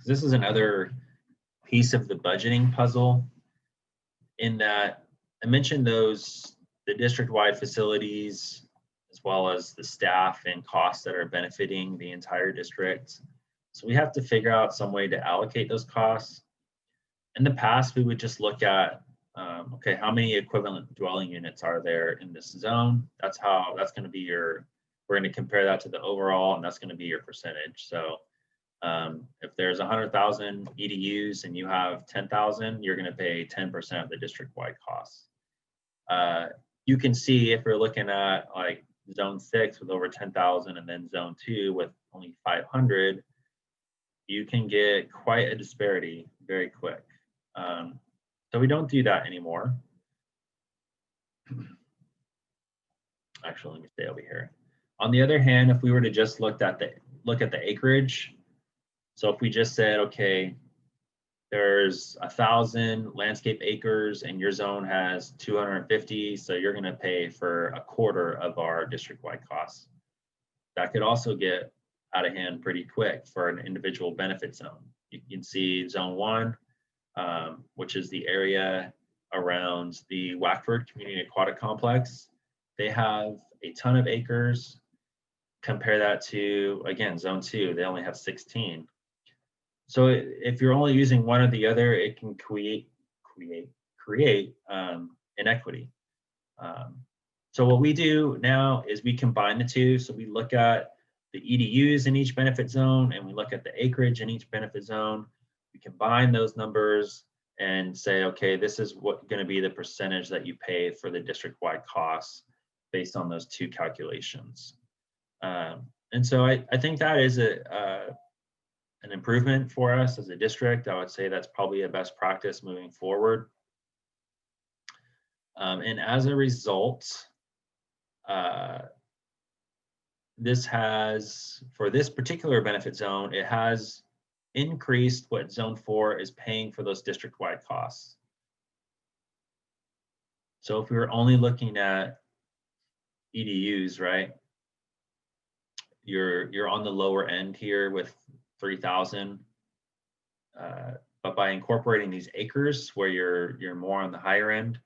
This is another piece of the budgeting puzzle, in that I mentioned the district-wide facilities, as well as the staff and costs that are benefiting the entire district. So we have to figure out some way to allocate those costs. In the past, we would just look at, okay, how many equivalent dwelling units are there in this zone? That's going to be we're going to compare that to the overall, and that's going to be your percentage. So if there's 100,000 EDUs and you have 10,000, you're going to pay 10% of the district-wide costs. You can see if you're looking at like Zone 6 with over 10,000 and then Zone 2 with only 500, you can get quite a disparity very quick. So we don't do that anymore. Actually, let me stay over here. On the other hand, if we were to just look at the acreage, so if we just said, okay, there's 1,000 landscape acres and your zone has 250, so you're going to pay for a quarter of our district-wide costs. That could also get out of hand pretty quick for an individual benefit zone. You can see Zone 1, which is the area around the Wackford Community Aquatic Complex. They have a ton of acres. Compare that to, again, Zone 2, they only have 16. So if you're only using one or the other, it can create inequity. So what we do now is we combine the two. So we look at the EDUs in each benefit zone, and we look at the acreage in each benefit zone. We combine those numbers and say, okay, this is what going to be the percentage that you pay for the district-wide costs based on those two calculations. And so I think that is an improvement for us as a district. I would say that's probably a best practice moving forward. And as a result, this has, for this particular benefit zone, it has increased what zone 4 is paying for those district-wide costs. So if we were only looking at EDUs, right, you're on the lower end here with 3,000. But by incorporating these acres where you're more on the higher end,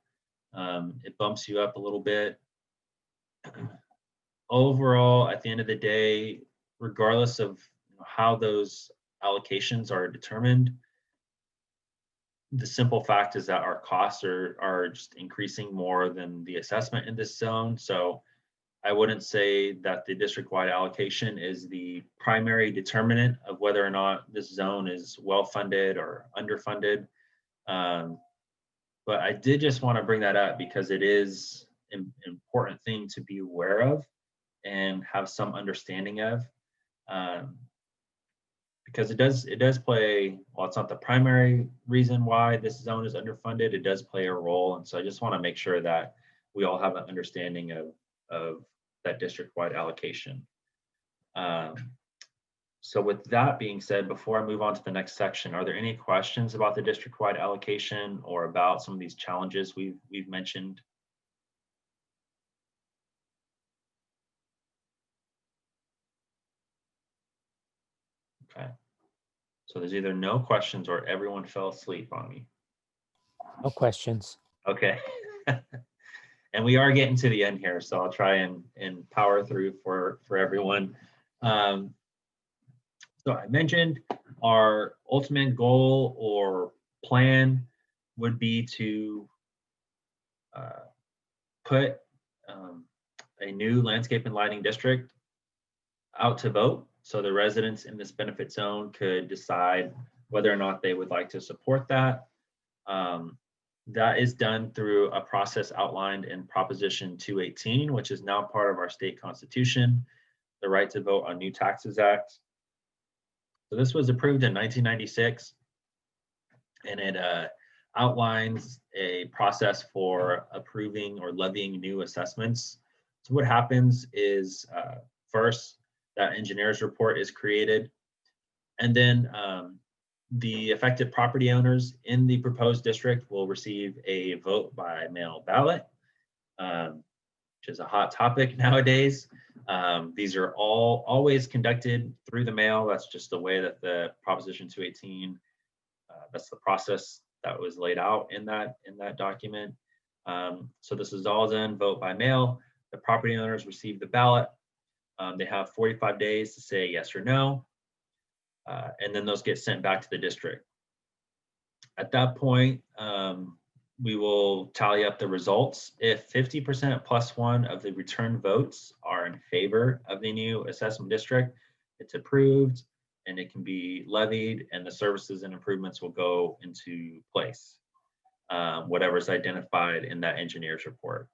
it bumps you up a little bit. Overall, at the end of the day, regardless of how those allocations are determined, the simple fact is that our costs are just increasing more than the assessment in this zone. So I wouldn't say that the district-wide allocation is the primary determinant of whether or not this zone is well-funded or underfunded. But I did just want to bring that up because it is an important thing to be aware of and have some understanding of. Because it does play, while it's not the primary reason why this zone is underfunded, it does play a role. And so I just want to make sure that we all have an understanding of that district-wide allocation. So with that being said, before I move on to the next section, are there any questions about the district-wide allocation or about some of these challenges we've mentioned? Okay. So there's either no questions or everyone fell asleep on me. No questions. Okay. And we are getting to the end here, so I'll try and power through for everyone. So I mentioned our ultimate goal or plan would be to put a new landscape and lighting district out to vote. So the residents in this benefit zone could decide whether or not they would like to support that. That is done through a process outlined in Proposition 218, which is now part of our state constitution, the Right to Vote on New Taxes Act. So this was approved in 1996, and it outlines a process for approving or levying new assessments. So what happens is first, that engineer's report is created, and then the affected property owners in the proposed district will receive a vote by mail ballot, which is a hot topic nowadays. These are always conducted through the mail. That's just the way that the Proposition 218, that's the process that was laid out in that document. So this is all done vote by mail. The property owners receive the ballot. They have 45 days to say yes or no. And then those get sent back to the district. At that point, we will tally up the results. If 50% plus one of the returned votes are in favor of the new assessment district, it's approved and it can be levied, and the services and improvements will go into place, whatever's identified in that engineer's report.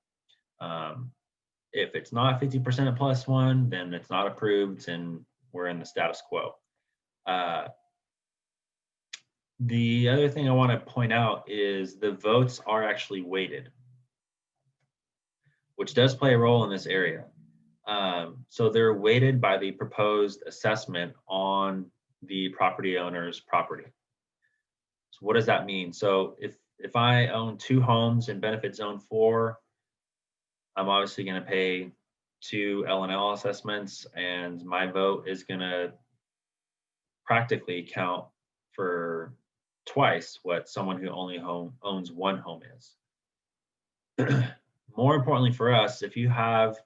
If it's not 50% plus one, then it's not approved and we're in the status quo. The other thing I want to point out is the votes are actually weighted, which does play a role in this area. So they're weighted by the proposed assessment on the property owner's property. So what does that mean? So if I own 2 homes in benefit zone 4, I'm obviously going to pay 2 L&L assessments, and my vote is going to practically count for twice what someone who only owns 1 home is. More importantly for us, if you have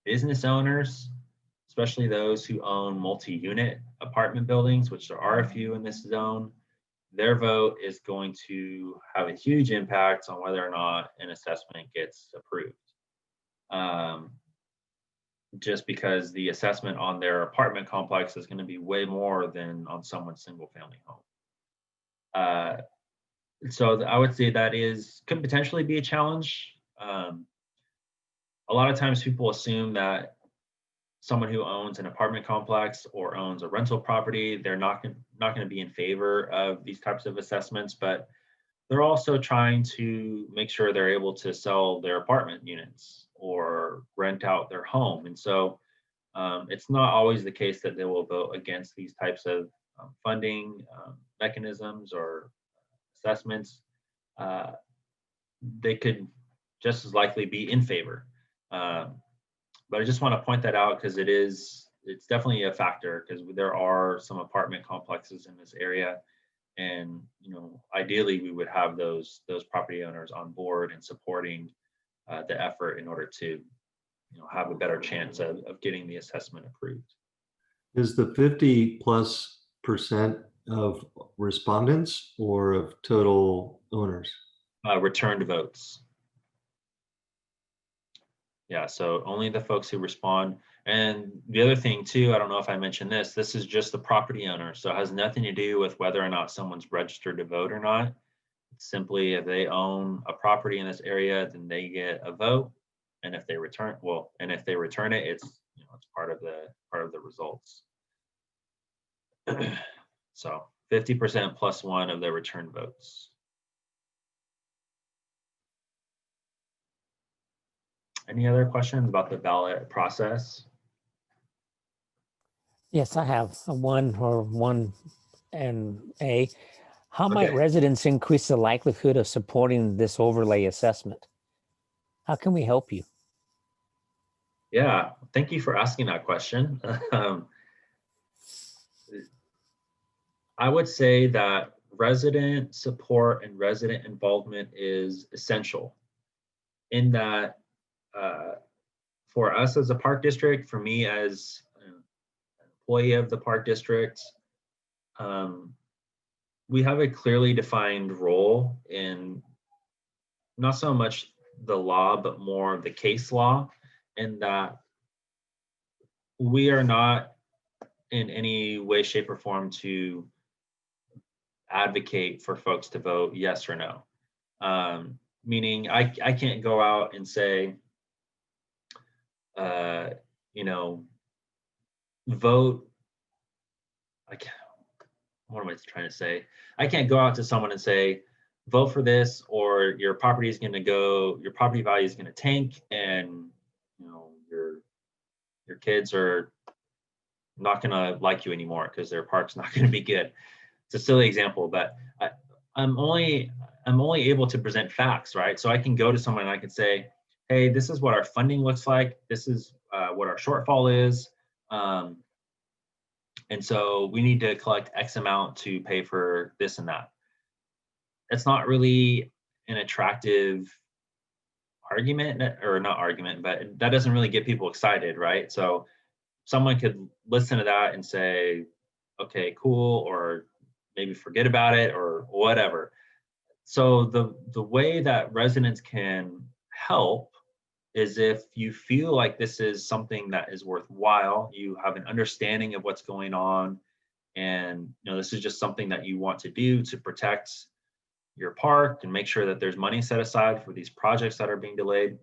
business owners, especially those who own multi-unit apartment buildings, which there are a few in this zone, their vote is going to have a huge impact on whether or not an assessment gets approved. Just because the assessment on their apartment complex is going to be way more than on someone's single family home. So I would say that could potentially be a challenge. A lot of times people assume that someone who owns an apartment complex or owns a rental property, they're not going to be in favor of these types of assessments, but they're also trying to make sure they're able to sell their apartment units or rent out their home. And so it's not always the case that they will vote against these types of funding mechanisms or assessments. They could just as likely be in favor. But I just want to point that out because it's definitely a factor, because there are some apartment complexes in this area. And ideally we would have those property owners on board and supporting the effort in order to have a better chance of getting the assessment approved. Is the 50+% of respondents or of total owners? Returned votes. Yeah, so only the folks who respond. And the other thing too, I don't know if I mentioned this is just the property owner. So it has nothing to do with whether or not someone's registered to vote or not. It's simply if they own a property in this area, then they get a vote. And if they return, it, it's it's part of the results. So 50% plus one of the return votes. Any other questions about the ballot process? Yes, I have one and A. How might Okay. residents increase the likelihood of supporting this overlay assessment? How can we help you? Yeah, thank you for asking that question. I would say that resident support and resident involvement is essential in that for us as a park district, for me as an employee of the park district, we have a clearly defined role in not so much the law, but more the case law, in that we are not in any way, shape, or form to advocate for folks to vote yes or no. Meaning I can't go out and say, vote. What am I trying to say? I can't go out to someone and say, vote for this, or your property value is going to tank, and your kids are not going to like you anymore because their park's not going to be good. It's a silly example, but I'm only able to present facts, right? So I can go to someone and I can say, hey, this is what our funding looks like. This is what our shortfall is. And so we need to collect X amount to pay for this and that. It's not really an attractive argument, or not argument, but that doesn't really get people excited, right? So someone could listen to that and say, okay, cool, or maybe forget about it or whatever. So the way that residents can help is if you feel like this is something that is worthwhile, you have an understanding of what's going on, and this is just something that you want to do to protect your park and make sure that there's money set aside for these projects that are being delayed.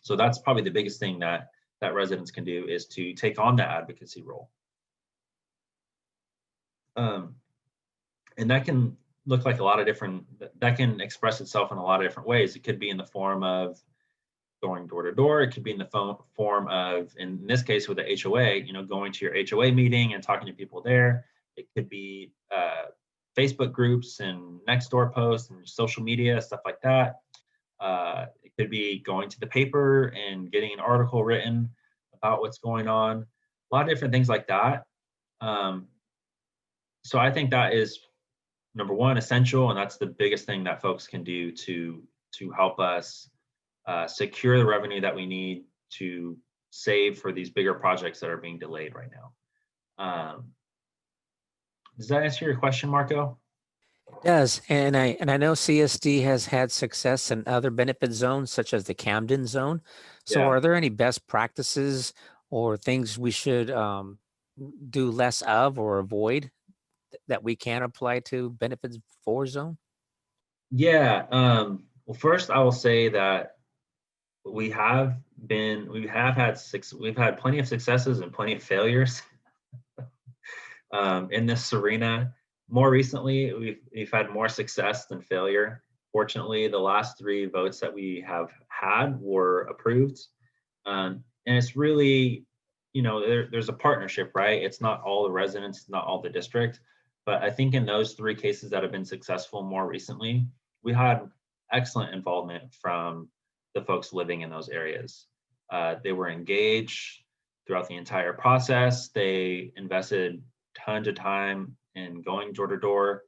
So that's probably the biggest thing that residents can do, is to take on that advocacy role. And that can look like that can express itself in a lot of different ways. It could be in the form of going door to door. It could be in the form of, in this case with the HOA, going to your HOA meeting and talking to people there. It could be Facebook groups and Nextdoor posts and social media, stuff like that. It could be going to the paper and getting an article written about what's going on. A lot of different things like that. So I think that is, number one, essential, and that's the biggest thing that folks can do to help us secure the revenue that we need to save for these bigger projects that are being delayed right now. Does that answer your question, Marco? It does, and I know CSD has had success in other benefit zones, such as the Camden zone. So Yeah. are there any best practices or things we should do less of or avoid that we can apply to benefits 4 zone? Yeah. Well, first I will say that we've had plenty of successes and plenty of failures in this arena. More recently, we've had more success than failure. Fortunately, the last 3 votes that we have had were approved. And it's really, there's a partnership, right? It's not all the residents, not all the district. But I think in those 3 cases that have been successful more recently, we had excellent involvement from the folks living in those areas. They were engaged throughout the entire process. They invested tons of time in going door to door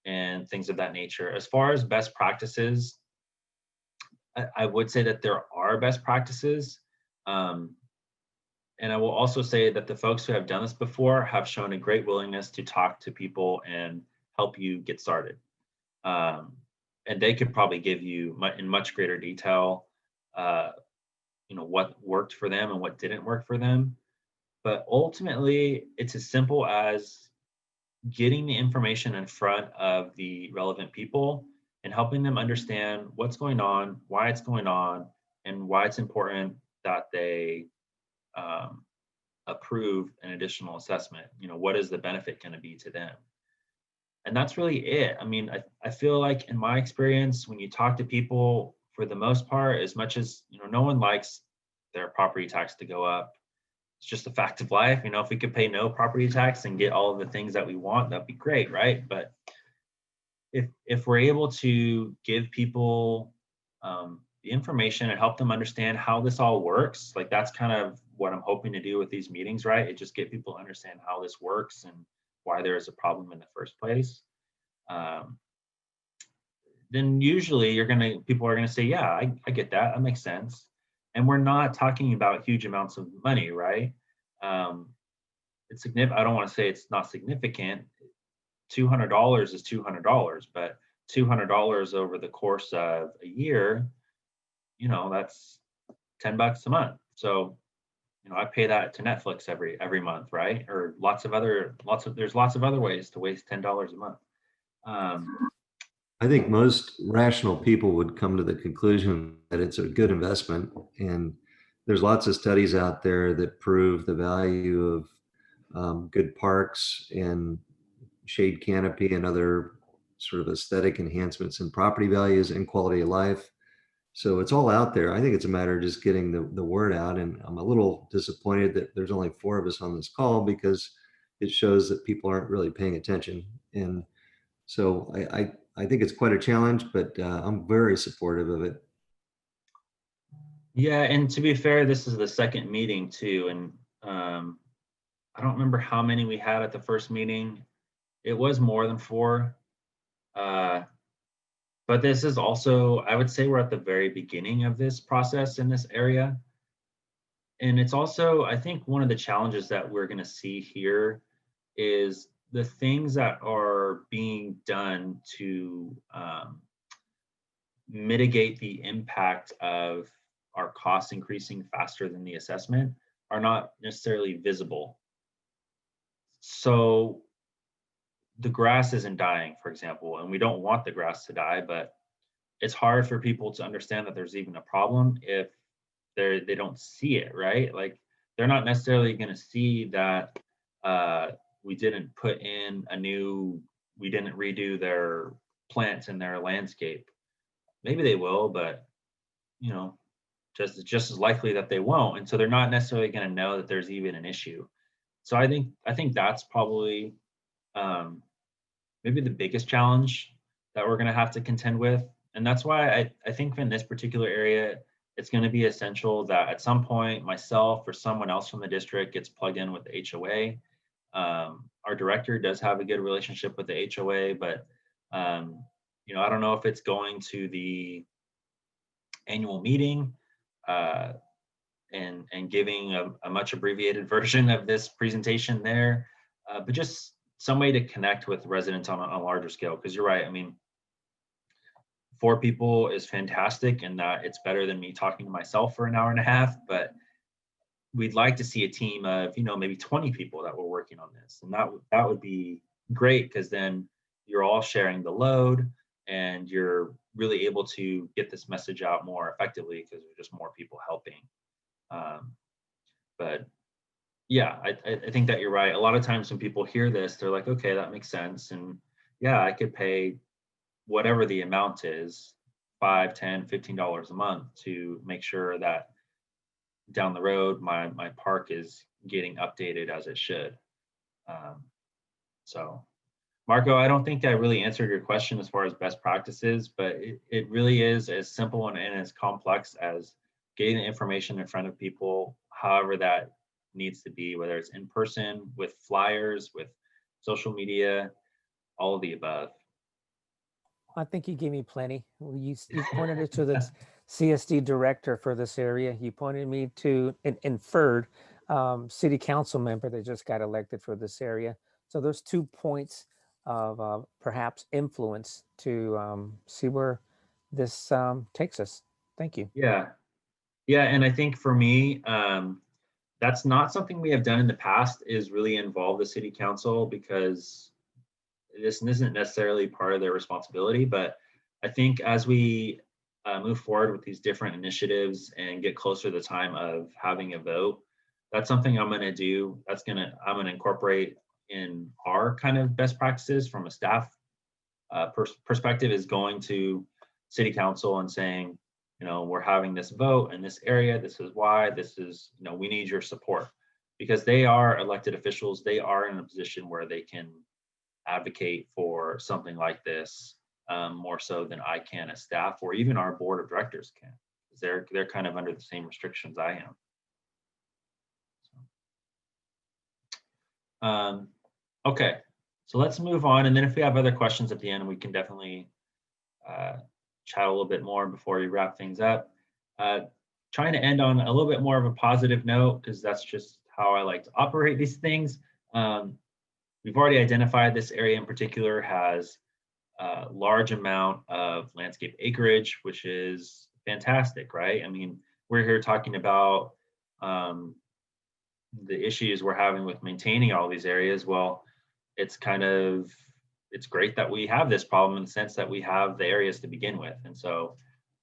and things of that nature. As far as best practices, I would say that there are best practices. And I will also say that the folks who have done this before have shown a great willingness to talk to people and help you get started. And they could probably give you in much greater detail, what worked for them and what didn't work for them. But ultimately, it's as simple as getting the information in front of the relevant people and helping them understand what's going on, why it's going on, and why it's important that they approve an additional assessment. What is the benefit going to be to them? And that's really it. I mean, I feel like in my experience, when you talk to people, for the most part, as much as, no one likes their property tax to go up. It's just a fact of life. If we could pay no property tax and get all of the things that we want, that'd be great, right? But if we're able to give people the information and help them understand how this all works, like that's kind of what I'm hoping to do with these meetings, right? It just get people to understand how this works and why there is a problem in the first place. Then usually people are gonna say, yeah, I get that. That makes sense. And we're not talking about huge amounts of money, right? It's significant. I don't want to say it's not significant. $200 is $200, but $200 over the course of a year, that's $10 a month. So, I pay that to Netflix every month, right? Or there's lots of other ways to waste $10 a month. I think most rational people would come to the conclusion that it's a good investment. And there's lots of studies out there that prove the value of good parks and shade canopy and other sort of aesthetic enhancements in property values and quality of life. So it's all out there. I think it's a matter of just getting the word out. And I'm a little disappointed that there's only 4 of us on this call, because it shows that people aren't really paying attention. And so I think it's quite a challenge, but I'm very supportive of it. Yeah, and to be fair, this is the second meeting too, and I don't remember how many we had at the first meeting. It was more than 4, but this is also, I would say, we're at the very beginning of this process in this area, and it's also, I think, one of the challenges that we're going to see here is the things that are being done to mitigate the impact of our costs increasing faster than the assessment are not necessarily visible. So the grass isn't dying, for example, and we don't want the grass to die, but it's hard for people to understand that there's even a problem if they don't see it, right? Like they're not necessarily going to see that we didn't we didn't redo their plants in their landscape. Maybe they will, but just as likely that they won't. And so they're not necessarily going to know that there's even an issue. So I think that's probably maybe the biggest challenge that we're going to have to contend with. And that's why I think in this particular area, it's going to be essential that at some point myself or someone else from the district gets plugged in with the HOA. Our director does have a good relationship with the HOA, but I don't know if it's going to the annual meeting and giving a much abbreviated version of this presentation there, but just some way to connect with residents on a larger scale. Because you're right, I mean, 4 people is fantastic and that it's better than me talking to myself for an hour and a half, but we'd like to see a team of, maybe 20 people that were working on this. And that would be great, because then you're all sharing the load and you're really able to get this message out more effectively because there's just more people helping. But Yeah, I think that you're right. A lot of times when people hear this, they're like, okay, that makes sense. And yeah, I could pay whatever the amount is, 5, 10, $15 a month to make sure that down the road, my park is getting updated as it should. Um, so Marco, I don't think I really answered your question as far as best practices, but it really is as simple and as complex as getting the information in front of people, however that needs to be, whether it's in person, with flyers, with social media, all of the above. I think you gave me plenty. Well, you pointed it to the CSD director for this area. You pointed me to an inferred city council member that just got elected for this area. So there's 2 points of perhaps influence to see where this takes us. Thank you. Yeah, yeah, and I think for me, that's not something we have done in the past. Is really involve the city council because this isn't necessarily part of their responsibility, but I think as we move forward with these different initiatives and get closer to the time of having a vote, that's something I'm going to do. I'm going to incorporate in our kind of best practices from a staff perspective, is going to city council and saying, we're having this vote in this area. This is why. This is, we need your support, because they are elected officials. They are in a position where they can advocate for something like this more so than I can as staff, or even our board of directors can. They're kind of under the same restrictions I am. Okay, so let's move on, and then if we have other questions at the end, we can definitely chat a little bit more before we wrap things up. Trying to end on a little bit more of a positive note, because that's just how I like to operate these things. We've already identified this area in particular has a large amount of landscape acreage, which is fantastic, right? I mean, we're here talking about the issues we're having with maintaining all these areas. Well, it's great that we have this problem in the sense that we have the areas to begin with. And so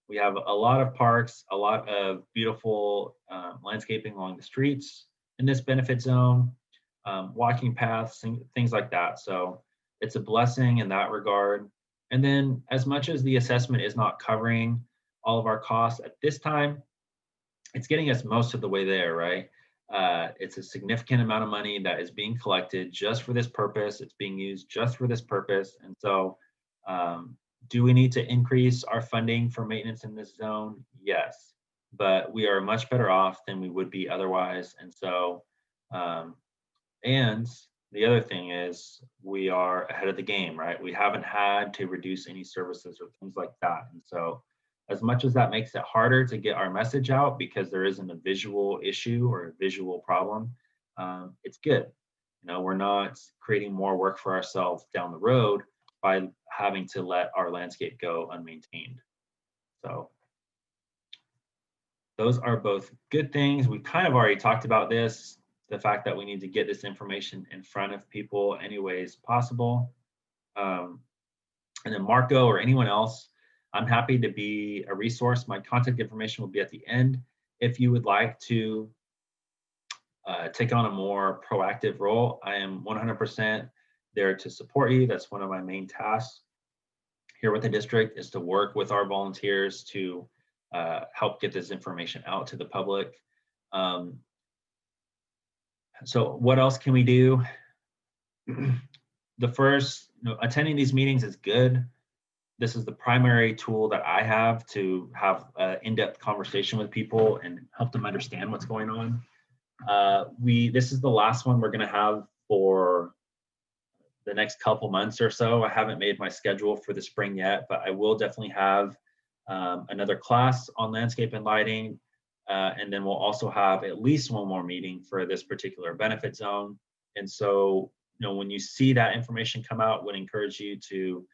we have a lot of parks, a lot of beautiful landscaping along the streets in this benefit zone. Walking paths, things like that. So it's a blessing in that regard. And then as much as the assessment is not covering all of our costs at this time, it's getting us most of the way there, right? It's a significant amount of money that is being collected just for this purpose. It's being used just for this purpose. And so do we need to increase our funding for maintenance in this zone? Yes, but we are much better off than we would be otherwise. And so and the other thing is we are ahead of the game, right? We haven't had to reduce any services or things like that. And so as much as that makes it harder to get our message out because there isn't a visual issue or a visual problem, it's good. We're not creating more work for ourselves down the road by having to let our landscape go unmaintained. So those are both good things. We kind of already talked about this, the fact that we need to get this information in front of people any ways possible. And then Marco or anyone else, I'm happy to be a resource. My contact information will be at the end. If you would like to take on a more proactive role, I am 100% there to support you. That's one of my main tasks here with the district, is to work with our volunteers to help get this information out to the public. So what else can we do? The first, attending these meetings is good. This is the primary tool that I have to have an in-depth conversation with people and help them understand what's going on. This is the last one we're going to have for the next couple months or so. I haven't made my schedule for the spring yet, but I will definitely have another class on landscape and lighting. And then we'll also have at least one more meeting for this particular benefit zone. And so, when you see that information come out, would encourage you to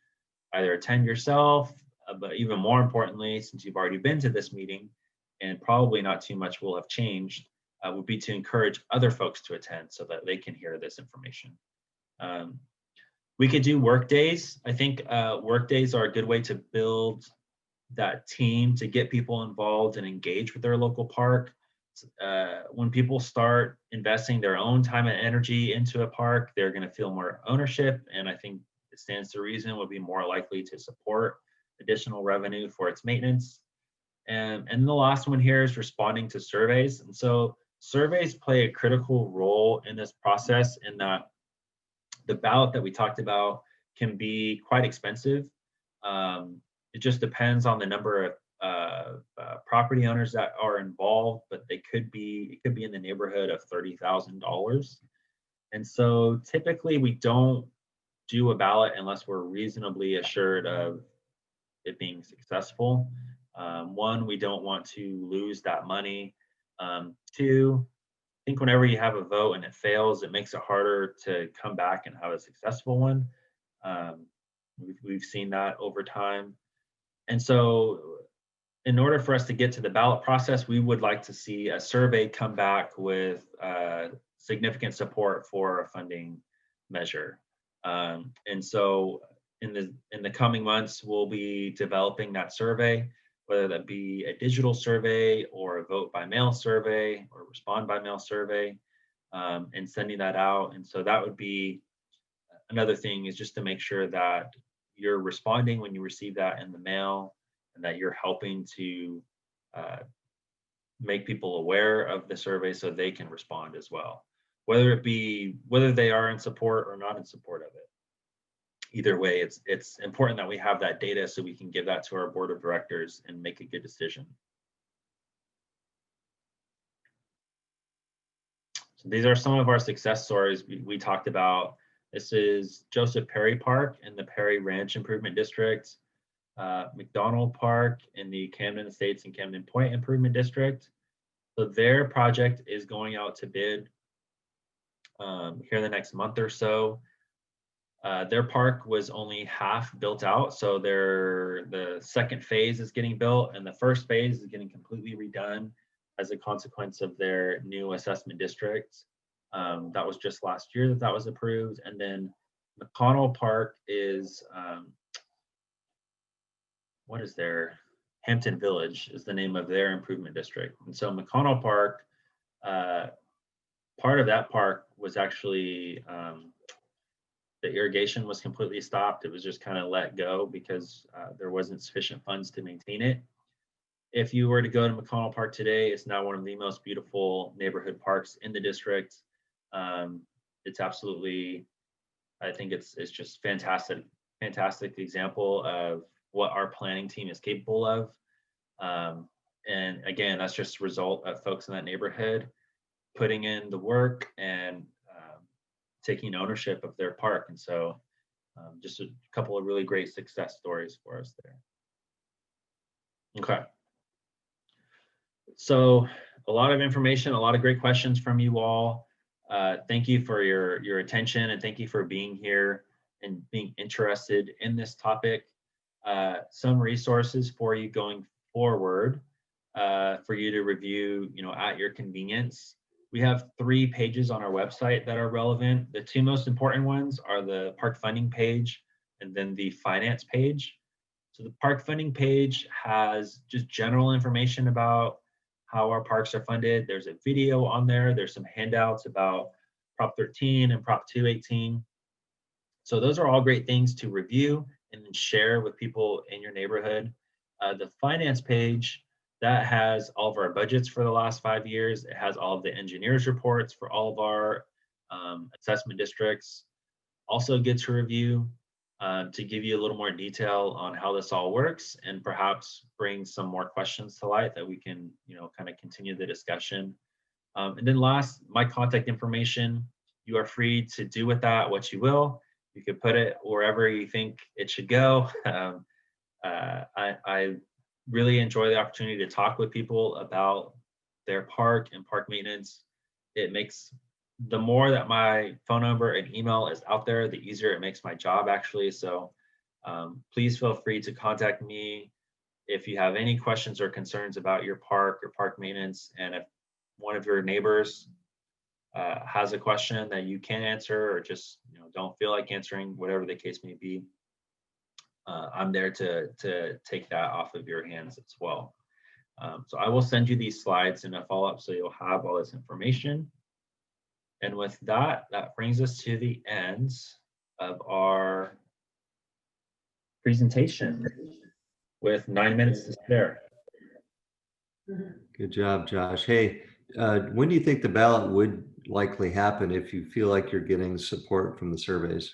either attend yourself, but even more importantly, since you've already been to this meeting and probably not too much will have changed, would be to encourage other folks to attend so that they can hear this information. We could do work days. I think work days are a good way to build that team, to get people involved and engage with their local park. when people start investing their own time and energy into a park, they're going to feel more ownership, and I think it stands to reason would be more likely to support additional revenue for its maintenance. And the last one here is responding to surveys. And so surveys play a critical role in this process, in that the ballot that we talked about can be quite expensive. It just depends on the number of property owners that are involved, but it could be in the neighborhood of $30,000. And so typically we don't do a ballot unless we're reasonably assured of it being successful. One, we don't want to lose that money. Two, I think whenever you have a vote and it fails, it makes it harder to come back and have a successful one. We've seen that over time. And so in order for us to get to the ballot process, we would like to see a survey come back with significant support for a funding measure. And so in the coming months, we'll be developing that survey, whether that be a digital survey or a vote by mail survey or respond by mail survey, and sending that out. And so that would be another thing, is just to make sure that you're responding when you receive that in the mail, and that you're helping to make people aware of the survey so they can respond as well, whether they are in support or not in support of it. Either way, it's important that we have that data so we can give that to our board of directors and make a good decision. So these are some of our success stories we talked about. This is Joseph Perry Park in the Perry Ranch Improvement District, McDonald Park in the Camden Estates and Camden Point Improvement District. So their project is going out to bid here in the next month or so. Their park was only half built out, so the second phase is getting built, and the first phase is getting completely redone as a consequence of their new assessment district. That was just last year that was approved. And then McConnell Park is, what is their, Hampton Village is the name of their improvement district. And so McConnell Park, part of that park was actually, the irrigation was completely stopped. It was just kind of let go because there wasn't sufficient funds to maintain it. If you were to go to McConnell Park today, it's now one of the most beautiful neighborhood parks in the district. It's absolutely, I think it's just fantastic example of what our planning team is capable of. And again, that's just a result of folks in that neighborhood putting in the work and taking ownership of their park. And so just a couple of really great success stories for us there. Okay. So a lot of information, a lot of great questions from you all. Thank you for your attention, and thank you for being here and being interested in this topic. Some resources for you going forward for you to review, at your convenience. We have 3 pages on our website that are relevant. The 2 most important ones are the park funding page and then the finance page. So the park funding page has just general information about how our parks are funded. There's a video on there. There's some handouts about Prop 13 and Prop 218. So those are all great things to review and then share with people in your neighborhood. The finance page, that has all of our budgets for the last 5 years. It has all of the engineers' reports for all of our assessment districts. Also good to review to give you a little more detail on how this all works, and perhaps bring some more questions to light that we can, kind of continue the discussion. And then last, my contact information. You are free to do with that what you will. You could put it wherever you think it should go. I really enjoy the opportunity to talk with people about their park and park maintenance. It makes, the more that my phone number and email is out there, the easier it makes my job, actually. So please feel free to contact me if you have any questions or concerns about your park or park maintenance. And if one of your neighbors has a question that you can't answer, or just don't feel like answering, whatever the case may be, I'm there to take that off of your hands as well. So I will send you these slides in a follow-up so you'll have all this information. And with that, that brings us to the end of our presentation with 9 minutes to spare. Good job, Josh. Hey, when do you think the ballot would likely happen if you feel like you're getting support from the surveys?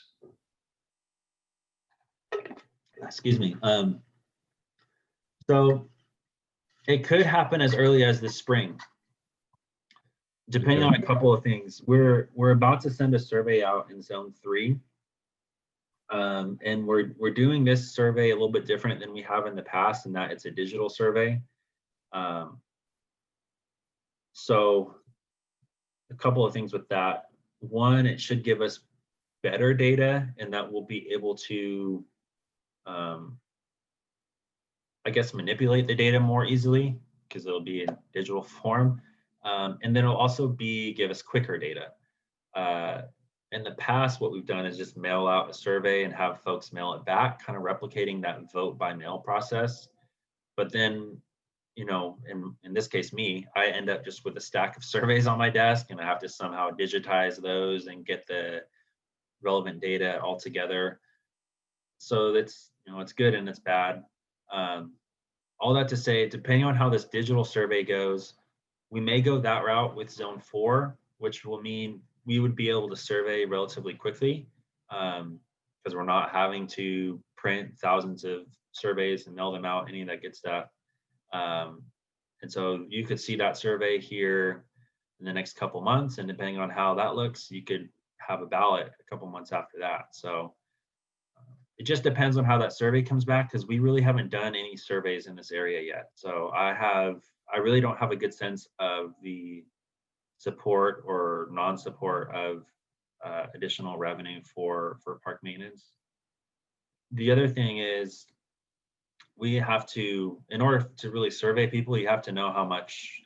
Excuse me. So it could happen as early as this spring, depending on a couple of things. We're about to send a survey out in Zone 3. And we're doing this survey a little bit different than we have in the past, in that it's a digital survey. So a couple of things with that. One, it should give us better data, and that we'll be able to, I guess, manipulate the data more easily because it'll be in digital form. And then it'll also give us quicker data. In the past, what we've done is just mail out a survey and have folks mail it back, kind of replicating that vote by mail process. But then, you know, in this case, me, I end up just with a stack of surveys on my desk, and I have to somehow digitize those and get the relevant data all together. So that's, you know, it's good and it's bad. All that to say, depending on how this digital survey goes, we may go that route with Zone 4, which will mean we would be able to survey relatively quickly, because we're not having to print thousands of surveys and mail them out, any of that good stuff. And so you could see that survey here in the next couple months, and depending on how that looks, you could have a ballot a couple months after that. So it just depends on how that survey comes back, because we really haven't done any surveys in this area yet. So I really don't have a good sense of the support or non-support of additional revenue for park maintenance. The other thing is, we have to, in order to really survey people, you have to know how much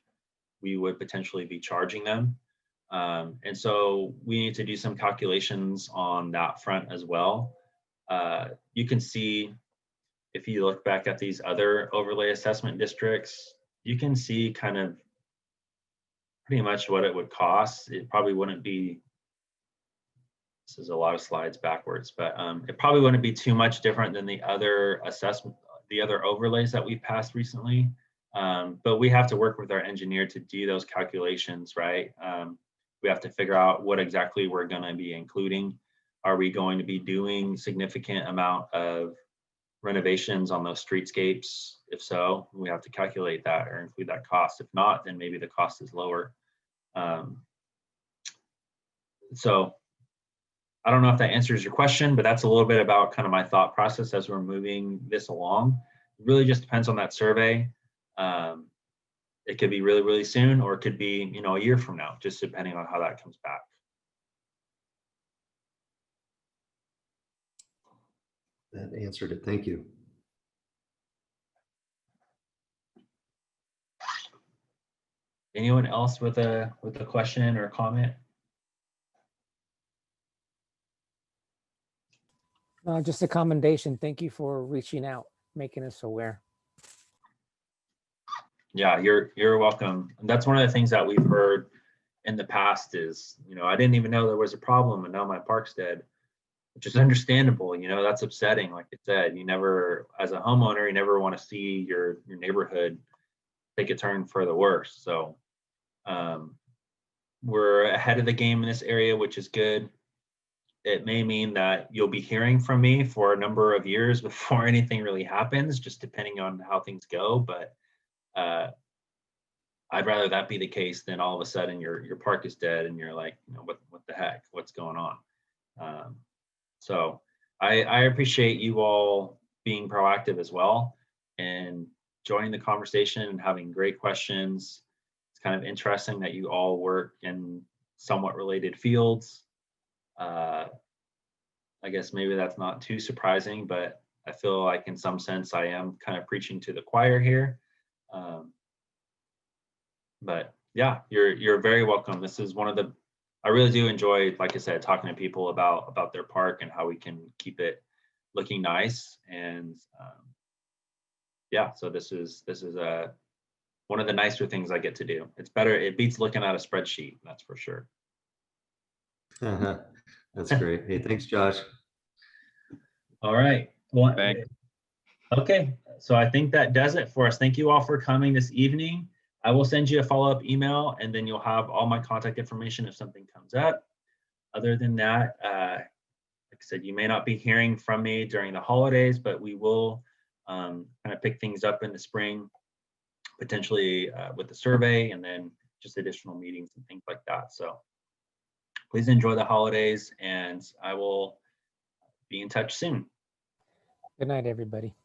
we would potentially be charging them. And so we need to do some calculations on that front as well. You can see, if you look back at these other overlay assessment districts, you can see kind of pretty much what it would cost. It probably wouldn't be, this is a lot of slides backwards, but it probably wouldn't be too much different than the other assessment, the other overlays that we passed recently. But we have to work with our engineer to do those calculations, right? We have to figure out what exactly we're going to be including. Are we going to be doing significant amount of renovations on those streetscapes? If so, we have to calculate that or include that cost. If not, then maybe the cost is lower. So I don't know if that answers your question, but that's a little bit about kind of my thought process as we're moving this along. It really just depends on that survey. It could be really, really soon, or it could be, you know, a year from now, just depending on how that comes back. That answered it. Thank you. Anyone else with a question or comment? Just a commendation. Thank you for reaching out, making us aware. Yeah, you're welcome. And that's one of the things that we've heard in the past is, you know, I didn't even know there was a problem and now my park's dead, which is understandable. You know, that's upsetting. Like I said, you never, as a homeowner, you never want to see your neighborhood take a turn for the worse. So we're ahead of the game in this area, which is good. It may mean that you'll be hearing from me for a number of years before anything really happens, just depending on how things go. But I'd rather that be the case than all of a sudden your park is dead and you're like, you know, what the heck, what's going on? So I appreciate you all being proactive as well and joining the conversation and having great questions. It's kind of interesting that you all work in somewhat related fields. I guess maybe that's not too surprising, but I feel like in some sense I am kind of preaching to the choir here. But yeah, you're very welcome. This is one of the, I really do enjoy, like I said, talking to people about their park and how we can keep it looking nice. And yeah, so this is one of the nicer things I get to do. It's better. It beats looking at a spreadsheet. That's for sure. Uh-huh. That's great. Hey, thanks, Josh. All right. Well, Thanks. okay. So I think that does it for us. Thank you all for coming this evening. I will send you a follow-up email, and then you'll have all my contact information if something comes up. Other than that, like I said, you may not be hearing from me during the holidays, but we will kind of pick things up in the spring, potentially with the survey, and then just additional meetings and things like that. So please enjoy the holidays, and I will be in touch soon. Good night, everybody.